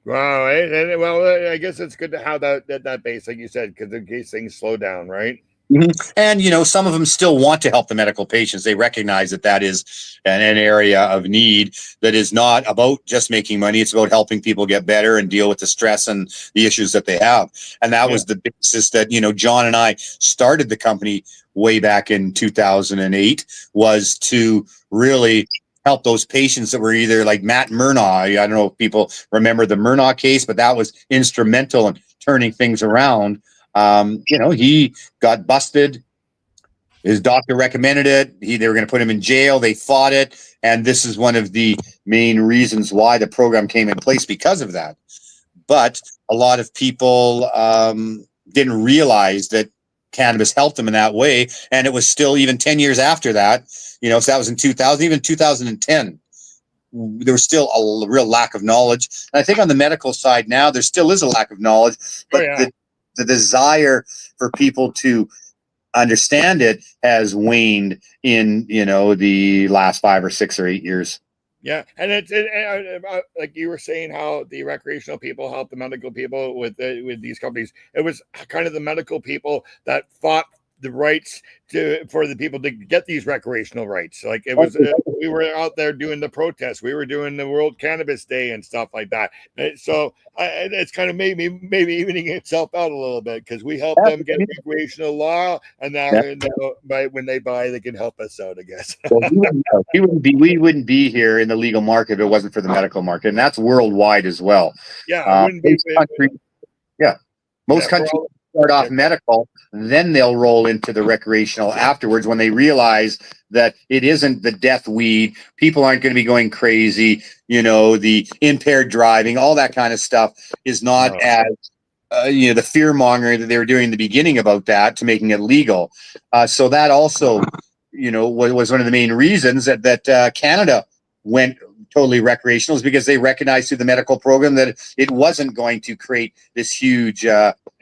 C: Well, I guess it's good to have that base, like you said, because in case things slow down, right?
E: Mm-hmm. And some of them still want to help the medical patients. They recognize that is an area of need that is not about just making money. It's about helping people get better and deal with the stress and the issues that they have. And that was the basis that John and I started the company way back in 2008, was to really help those patients that were either like Matt Murnaugh. I don't know if people remember the Murnaugh case, but that was instrumental in turning things around. He got busted. His doctor recommended it. They were going to put him in jail. They fought it. And this is one of the main reasons why the program came in place, because of that. But a lot of people didn't realize that cannabis helped them in that way. And it was still, even 10 years after that, so that was in 2000, even 2010. There was still a real lack of knowledge. And I think on the medical side now, there still is a lack of knowledge. But the desire for people to understand it has waned in the last 5 or 6 or 8 years.
C: Yeah, and it's like you were saying, how the recreational people help the medical people with these companies. It was kind of the medical people that fought the rights for the people to get these recreational rights. Like it was, we were out there doing the protests. We were doing the World Cannabis Day and stuff like that. So it's kind of maybe evening itself out a little bit, because we help them get recreational law, and now when they buy, they can help us out, I guess.
E: Well, we wouldn't be here in the legal market if it wasn't for the medical market, and that's worldwide as well. Most countries start off medical, then they'll roll into the recreational afterwards, when they realize that it isn't the death weed. People aren't going to be going crazy. The impaired driving, all that kind of stuff is not as the fear mongering that they were doing in the beginning about that, to making it legal. So that also, was one of the main reasons that Canada went totally recreational, is because they recognized through the medical program that it wasn't going to create this huge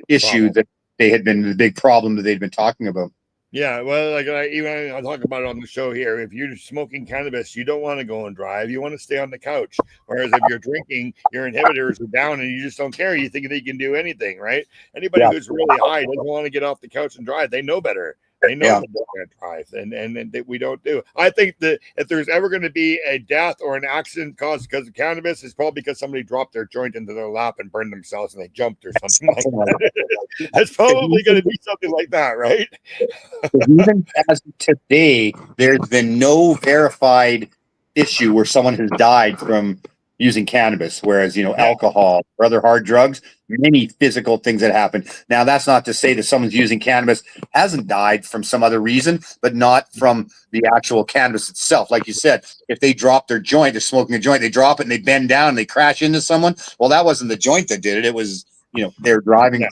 E: issue that the big problem that they'd been talking about.
C: Yeah, well, like I talk about it on the show here. If you're smoking cannabis, you don't want to go and drive. You want to stay on the couch. Whereas if you're drinking, your inhibitors are down and you just don't care. You think they can do anything, right? Anybody who's really high doesn't want to get off the couch and drive. They know better. They know that they're going to drive, and that we don't do. I think that if there's ever going to be a death or an accident caused because of cannabis, it's probably because somebody dropped their joint into their lap and burned themselves and they jumped or something like that. That's probably going to be something like that, right?
E: Even as of today, there's been no verified issue where someone has died from using cannabis, whereas alcohol or other hard drugs, many physical things that happen. Now, that's not to say that someone's using cannabis hasn't died from some other reason, but not from the actual cannabis itself. Like you said, if they drop their joint, they're smoking a joint, they drop it and they bend down and they crash into someone. Well, that wasn't the joint that did it. It was, they're driving.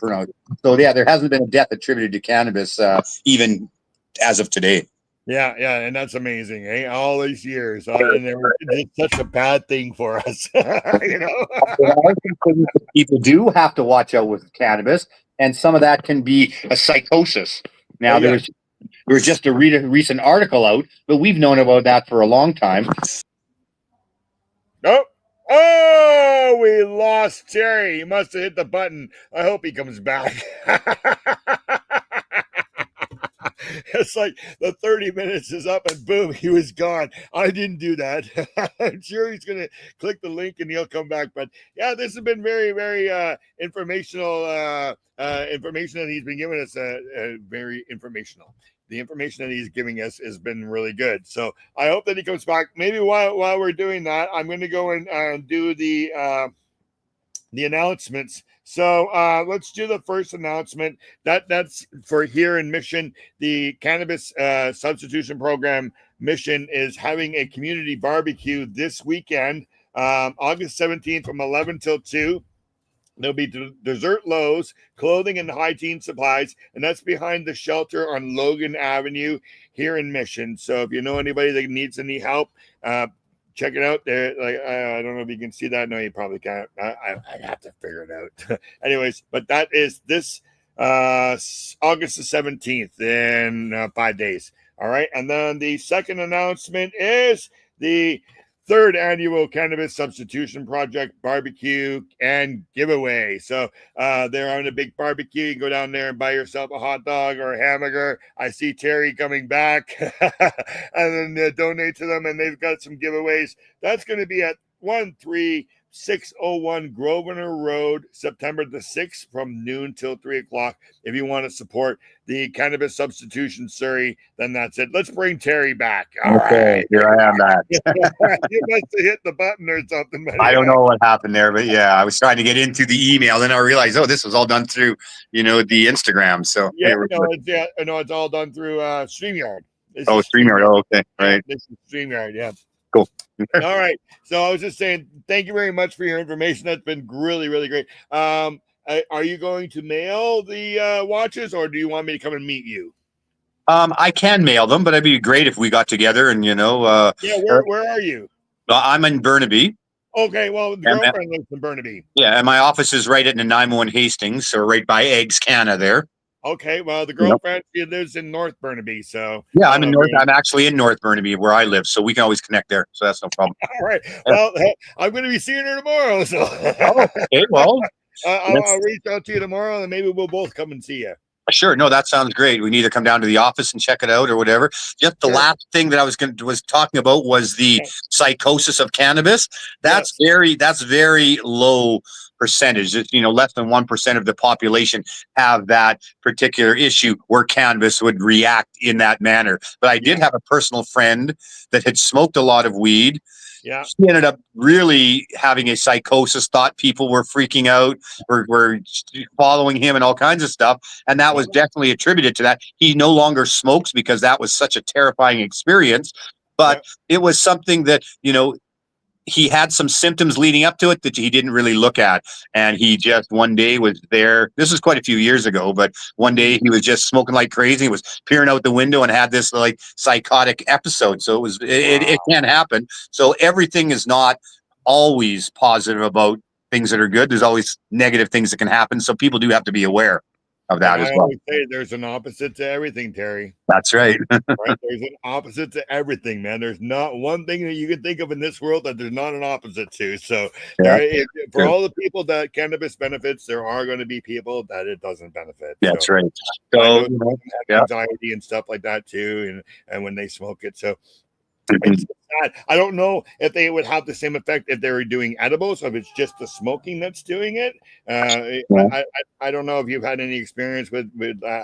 E: So there hasn't been a death attributed to cannabis, even as of today.
C: Yeah, and that's amazing, eh? All these years, and it's such a bad thing for us,
E: People do have to watch out with cannabis, and some of that can be a psychosis. Now, there was just a recent article out, but we've known about that for a long time.
C: Oh, we lost Terry. He must have hit the button. I hope he comes back. It's like the 30 minutes is up and boom, he was gone. I didn't do that. I'm sure he's going to click the link and he'll come back. But yeah, this has been very, very informational information that he's been giving us. Very informational. The information that he's giving us has been really good. So I hope that he comes back. Maybe while we're doing that, I'm going to go and do the announcements. So let's do the first announcement. That's for here in Mission. The Cannabis Substitution Program Mission is having a community barbecue this weekend, August 17th from 11 till 2. There'll be dessert loaves, clothing, and hygiene supplies, and that's behind the shelter on Logan Avenue here in Mission. So if you know anybody that needs any help, check it out there. Like I don't know if you can see that. No, you probably can't. I'd have to figure it out. Anyways, but that is this August the 17th in 5 days. All right, and then the second announcement is the third annual Cannabis Substitution Project barbecue and giveaway. So they're having a big barbecue. You can go down there and buy yourself a hot dog or a hamburger. I see Terry coming back and then donate to them. And they've got some giveaways. That's going to be at 13601 Grosvenor Road, September the 6th from noon till 3 o'clock. If you want to support the Cannabis Substitution Surrey, then that's it. Let's bring Terry back. All right.
E: Here I am back.
C: You must have hit the button or something.
E: I don't know what happened there, but yeah, I was trying to get into the email, then I realized, oh, this was all done through, the Instagram. So
C: yeah, it's all done through StreamYard.
E: StreamYard. Oh, okay, right.
C: This is StreamYard. Yeah.
E: Cool.
C: All right. So I was just saying, thank you very much for your information. That's been really, really great. Are you going to mail the watches, or do you want me to come and meet you?
E: I can mail them, but it'd be great if we got together and
C: yeah. Where are you?
E: I'm in Burnaby.
C: Okay, well, the girlfriend lives in Burnaby.
E: Yeah, and my office is right at Nanaimo and Hastings, so right by Eggs Canada there.
C: Okay, well, the girlfriend she lives in North Burnaby, so
E: yeah, I'm in North. I'm actually in North Burnaby where I live, so we can always connect there. So that's no problem.
C: All right. Well, I'm going to be seeing her tomorrow, so
E: okay. Well,
C: I'll reach out to you tomorrow, and maybe we'll both come and see you.
E: Sure. No, that sounds great. We need to come down to the office and check it out or whatever. Just the last thing that I was talking about was the psychosis of cannabis. That's very low percentage. It's, less than 1% of the population have that particular issue where cannabis would react in that manner. But I did have a personal friend that had smoked a lot of weed.
C: Yeah.
E: He ended up really having a psychosis, thought people were freaking out, were following him and all kinds of stuff. And that was definitely attributed to that. He no longer smokes because that was such a terrifying experience. But it was something that, he had some symptoms leading up to it that he didn't really look at. And he just one day was there. This was quite a few years ago, but one day he was just smoking like crazy. He was peering out the window and had this like psychotic episode. So it can happen. So everything is not always positive about things that are good. There's always negative things that can happen. So people do have to be aware of that as well. I always
C: say there's an opposite to everything, Terry.
E: That's right.
C: Right? There's an opposite to everything, man. There's not one thing that you can think of in this world that there's not an opposite to. So for all the people that cannabis benefits, there are going to be people that it doesn't benefit.
E: That's right.
C: So anxiety and stuff like that too, and when they smoke it. So it's sad. I don't know if they would have the same effect if they were doing edibles, or if it's just the smoking that's doing it. I don't know if you've had any experience with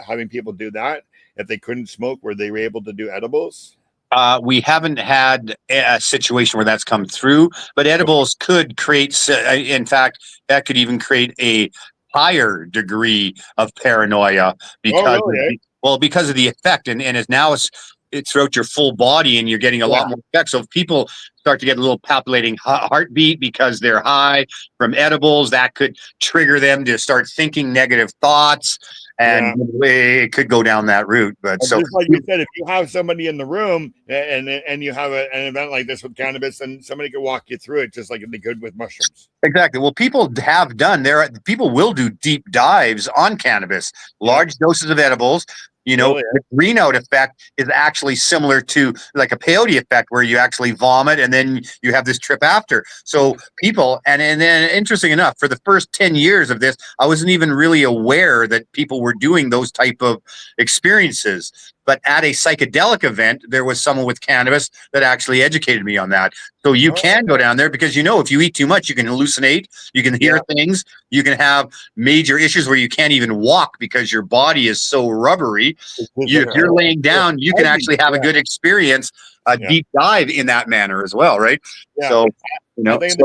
C: having people do that. If they couldn't smoke, were they able to do edibles?
E: We haven't had a situation where that's come through, but edibles could create, in fact, that could even create a higher degree of paranoia because, because of the effect. And it's now it's throughout your full body and you're getting a lot more effect. So if people start to get a little palpitating heartbeat because they're high from edibles, that could trigger them to start thinking negative thoughts, and it could go down that route. But so
C: just like you said, if you have somebody in the room and you have an event like this with cannabis, and somebody could walk you through it just like they could with mushrooms.
E: Exactly. Well, people have done people will do deep dives on cannabis, large doses of edibles. The green out effect is actually similar to like a peyote effect where you actually vomit and then you have this trip after. So people, and then interesting enough, for the first 10 years of this, I wasn't even really aware that people were doing those type of experiences. But at a psychedelic event, there was someone with cannabis that actually educated me on that. So you can go down there because, if you eat too much, you can hallucinate, you can hear things, you can have major issues where you can't even walk because your body is so rubbery. If you're laying down, you can actually have a good experience, a deep dive in that manner as well, right?
C: Yeah.
E: So,
C: I think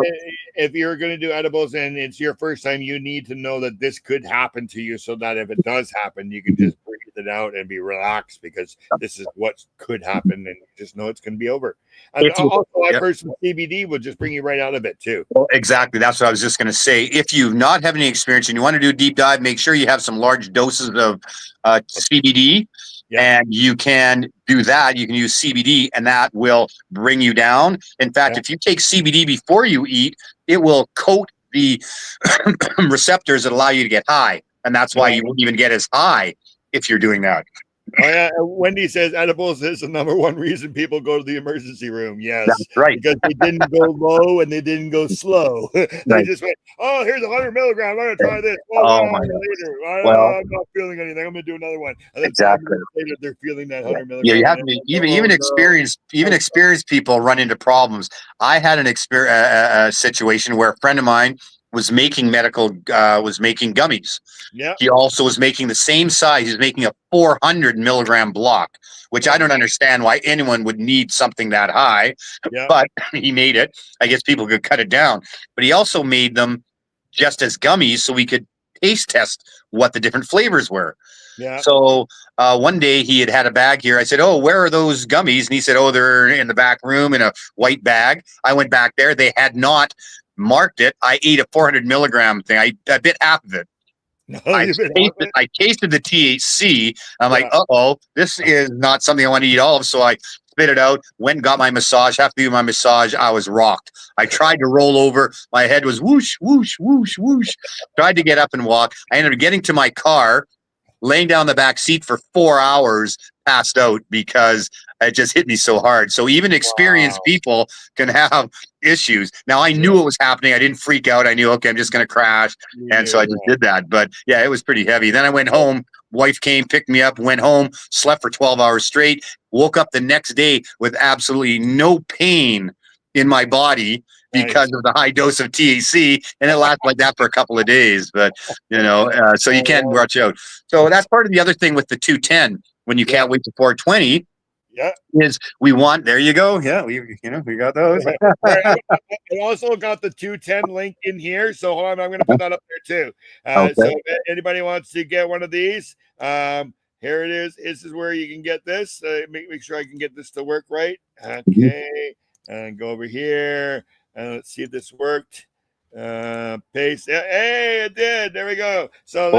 C: if you're going to do edibles and it's your first time, you need to know that this could happen to you so that if it does happen, you can just breathe it out and be relaxed because this is what could happen and you just know it's going to be over. And also, I've heard some CBD will just bring you right out of it too.
E: Well, exactly. That's what I was just going to say. If you've not had any experience and you want to do a deep dive, make sure you have some large doses of CBD. And you can do that. You can use CBD and that will bring you down. In fact, if you take CBD before you eat, it will coat the receptors that allow you to get high. And that's why you won't even get as high if you're doing that.
C: Oh yeah, Wendy says edibles is the number one reason people go to the emergency room. Yes,
E: that's right.
C: Because they didn't go low and they didn't go slow. They just went, oh, here's 100 milligrams. I'm going to try this.
E: Oh my God.
C: Later. I'm not feeling anything. I'm going to do another one. And then
E: exactly.
C: Later, they're feeling that 100 milligrams.
E: Yeah, you have to be even experienced people run into problems. I had a situation where a friend of mine was making gummies. Yeah. He also was making the same size. He's making a 400 milligram block, which I don't understand why anyone would need something that high. Yeah. But he made it. I guess people could cut it down. But he also made them just as gummies so we could taste test what the different flavors were. Yeah. So one day he had a bag here. I said, "Oh, where are those gummies?" And he said, "Oh, they're in the back room in a white bag." I went back there. They had not marked it. I ate a 400 milligram thing. I bit half of it. I tasted the THC. I'm like, uh-oh, this is not something I want to eat all of. So I spit it out, went and got my massage. After doing my massage, I was rocked. I tried to roll over. My head was whoosh, whoosh, whoosh, whoosh. Tried to get up and walk. I ended up getting to my car, laying down the back seat for 4 hours, passed out because it just hit me so hard. So even experienced people can have issues. Now I knew what was happening. I didn't freak out. I knew, okay, I'm just going to crash. And so I just did that. But yeah, it was pretty heavy. Then I went home. Wife came, picked me up, went home, slept for 12 hours straight, woke up the next day with absolutely no pain in my body because of the high dose of THC, and it lasted like that for a couple of days. But so you can't watch out. So that's part of the other thing with the 210 when you can't wait to 420. Yeah, is we want. There you go. Yeah, we got those.
C: I also got the 210 link in here, so hold on, I'm going to put that up there too. So if anybody wants to get one of these, here it is. This is where you can get this. Make sure I can get this to work right. Okay, and go over here. Let's see if this worked. Paste. Hey, it did. There we go. So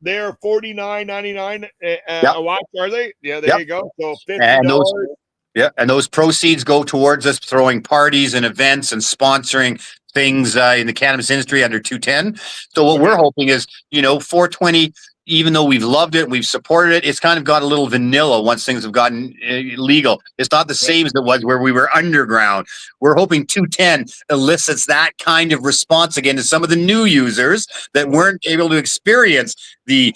C: they're $49.99 a watch, are they? Yeah, there you go. So $50.
E: And those proceeds go towards us throwing parties and events and sponsoring things in the cannabis industry under 210. So what we're hoping is, 420. Even though we've loved it, we've supported it, it's kind of got a little vanilla once things have gotten legal. It's not the same as it was where we were underground. We're hoping 210 elicits that kind of response again to some of the new users that weren't able to experience the,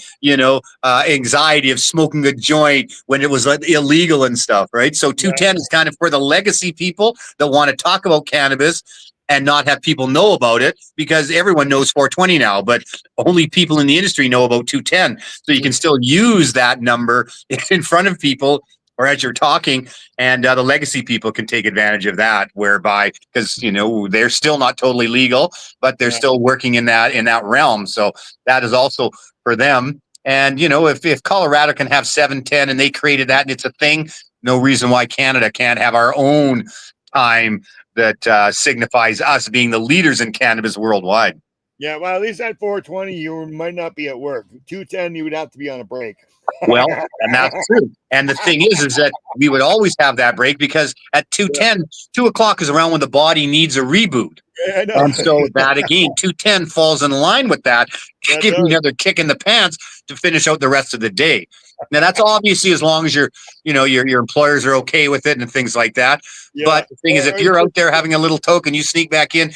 E: anxiety of smoking a joint when it was illegal and stuff, right? So 210 is kind of for the legacy people that want to talk about cannabis and not have people know about it, because everyone knows 420 now, but only people in the industry know about 210. So you can still use that number in front of people or as you're talking, and the legacy people can take advantage of that, whereby, because, they're still not totally legal, but they're still working in that realm. So that is also for them. And, if Colorado can have 710 and they created that and it's a thing, no reason why Canada can't have our own time that signifies us being the leaders in cannabis worldwide.
C: Yeah, well, at least at 420, you might not be at work. 210, you would have to be on a break.
E: Well, and that's true. And the thing is that we would always have that break, because at 210, 2 o'clock is around when the body needs a reboot. Yeah, I know. And so that again, 210 falls in line with that, give me another kick in the pants to finish out the rest of the day. Now that's obviously as long as your employers are okay with it and things like that. Yeah. But the thing is, if you're out there having a little toke and you sneak back in,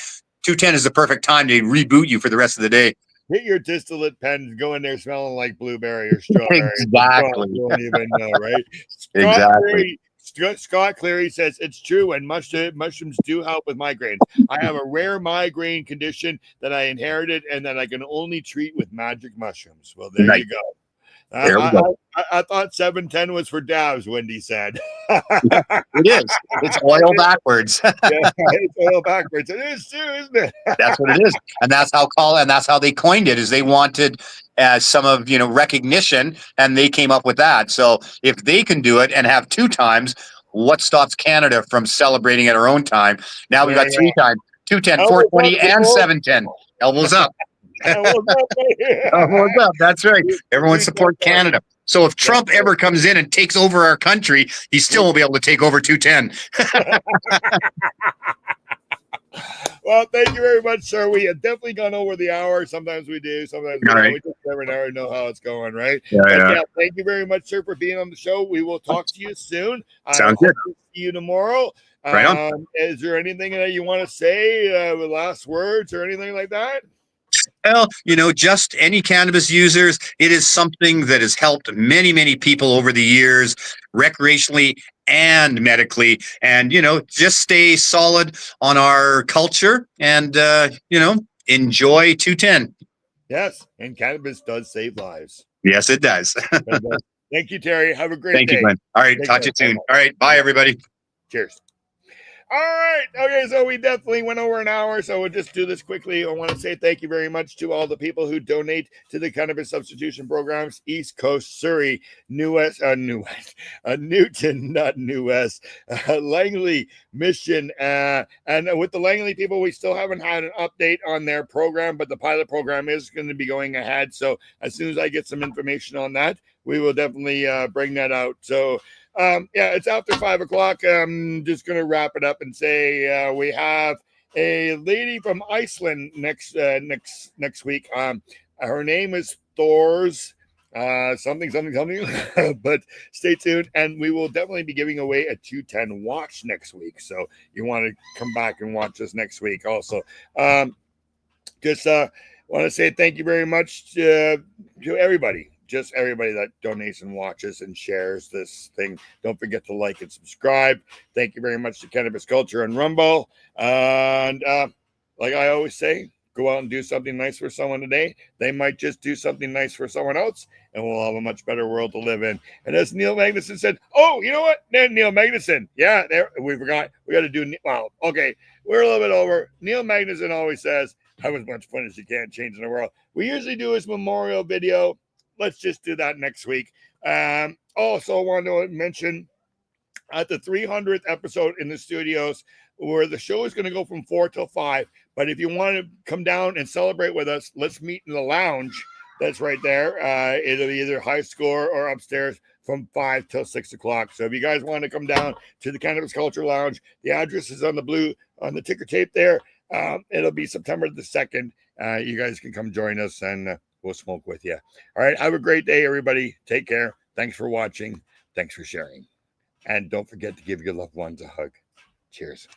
E: 210 is the perfect time to reboot you for the rest of the day.
C: hit your distillate pen, go in there smelling like blueberry or strawberry.
E: Exactly.
C: You don't even know, right?
E: Exactly.
C: Scott Cleary says it's true, and mushrooms do help with migraines. I have a rare migraine condition that I inherited and that I can only treat with magic mushrooms. Well, there you go.
E: There we go.
C: I thought 710 was for dabs, Wendy said.
E: It is. It's oil backwards.
C: Yeah, it's oil backwards. It is too, isn't it?
E: That's what it is. And that's how they coined it, is they wanted some of, recognition, and they came up with that. So if they can do it and have 2 times, what stops Canada from celebrating at our own time? Now we've got 3 times, 210, 420, and 710. Elbows up. Elbows up. That's right. Everyone support Canada. So if Trump ever comes in and takes over our country, he still won't be able to take over 210.
C: Well, thank you very much, sir. We have definitely gone over the hour. Sometimes we do. Sometimes we don't. We just never know how it's going, right? Yeah. Thank you very much, sir, for being on the show. We will talk to you soon.
E: Sounds good.
C: See you tomorrow.
E: Right on.
C: Is there anything that you want to say with last words or anything like that?
E: Well, just any cannabis users, it is something that has helped many, many people over the years, recreationally and medically. And, just stay solid on our culture and, enjoy 210.
C: Yes. And cannabis does save lives.
E: Yes, it does.
C: Thank you, Terry. Have a great day.
E: Thank you, Glenn. All right. Talk to you soon. All right. Bye, everybody.
C: Cheers. All right. Okay, so we definitely went over an hour, so we'll just do this quickly. I want to say thank you very much to all the people who donate to the cannabis substitution programs. East Coast, Surrey, Newton, not New West, Langley, Mission, and with the Langley people, we still haven't had an update on their program, but the pilot program is going to be going ahead. So as soon as I get some information on that, we will definitely bring that out. So it's after 5 o'clock. I'm just going to wrap it up and say we have a lady from Iceland next week. Her name is Thor's something. But stay tuned, and we will definitely be giving away a 210 watch next week. So you want to come back and watch us next week also. Just want to say thank you very much to everybody. Just everybody that donates and watches and shares this thing. Don't forget to like and subscribe. Thank you very much to Cannabis Culture and Rumble. And like I always say, go out and do something nice for someone today. They might just do something nice for someone else, and we'll have a much better world to live in. And as Neil Magnuson said, oh, you know what? Neil Magnuson. Yeah, there we forgot. We got to do, well, okay. We're a little bit over. Neil Magnuson always says, have as much fun as you can changing the world. We usually do his memorial video. Let's just do that next week. Also, I want to mention at the 300th episode in the studios, where the show is going to go from 4 till 5. But if you want to come down and celebrate with us, let's meet in the lounge. That's right there. It'll be either high score or upstairs from 5 till 6 o'clock. So if you guys want to come down to the Cannabis Culture Lounge, the address is on the ticker tape there. It'll be September the 2nd. You guys can come join us, and we'll smoke with you. All right. Have a great day, everybody. Take care. Thanks for watching. Thanks for sharing. And don't forget to give your loved ones a hug. Cheers.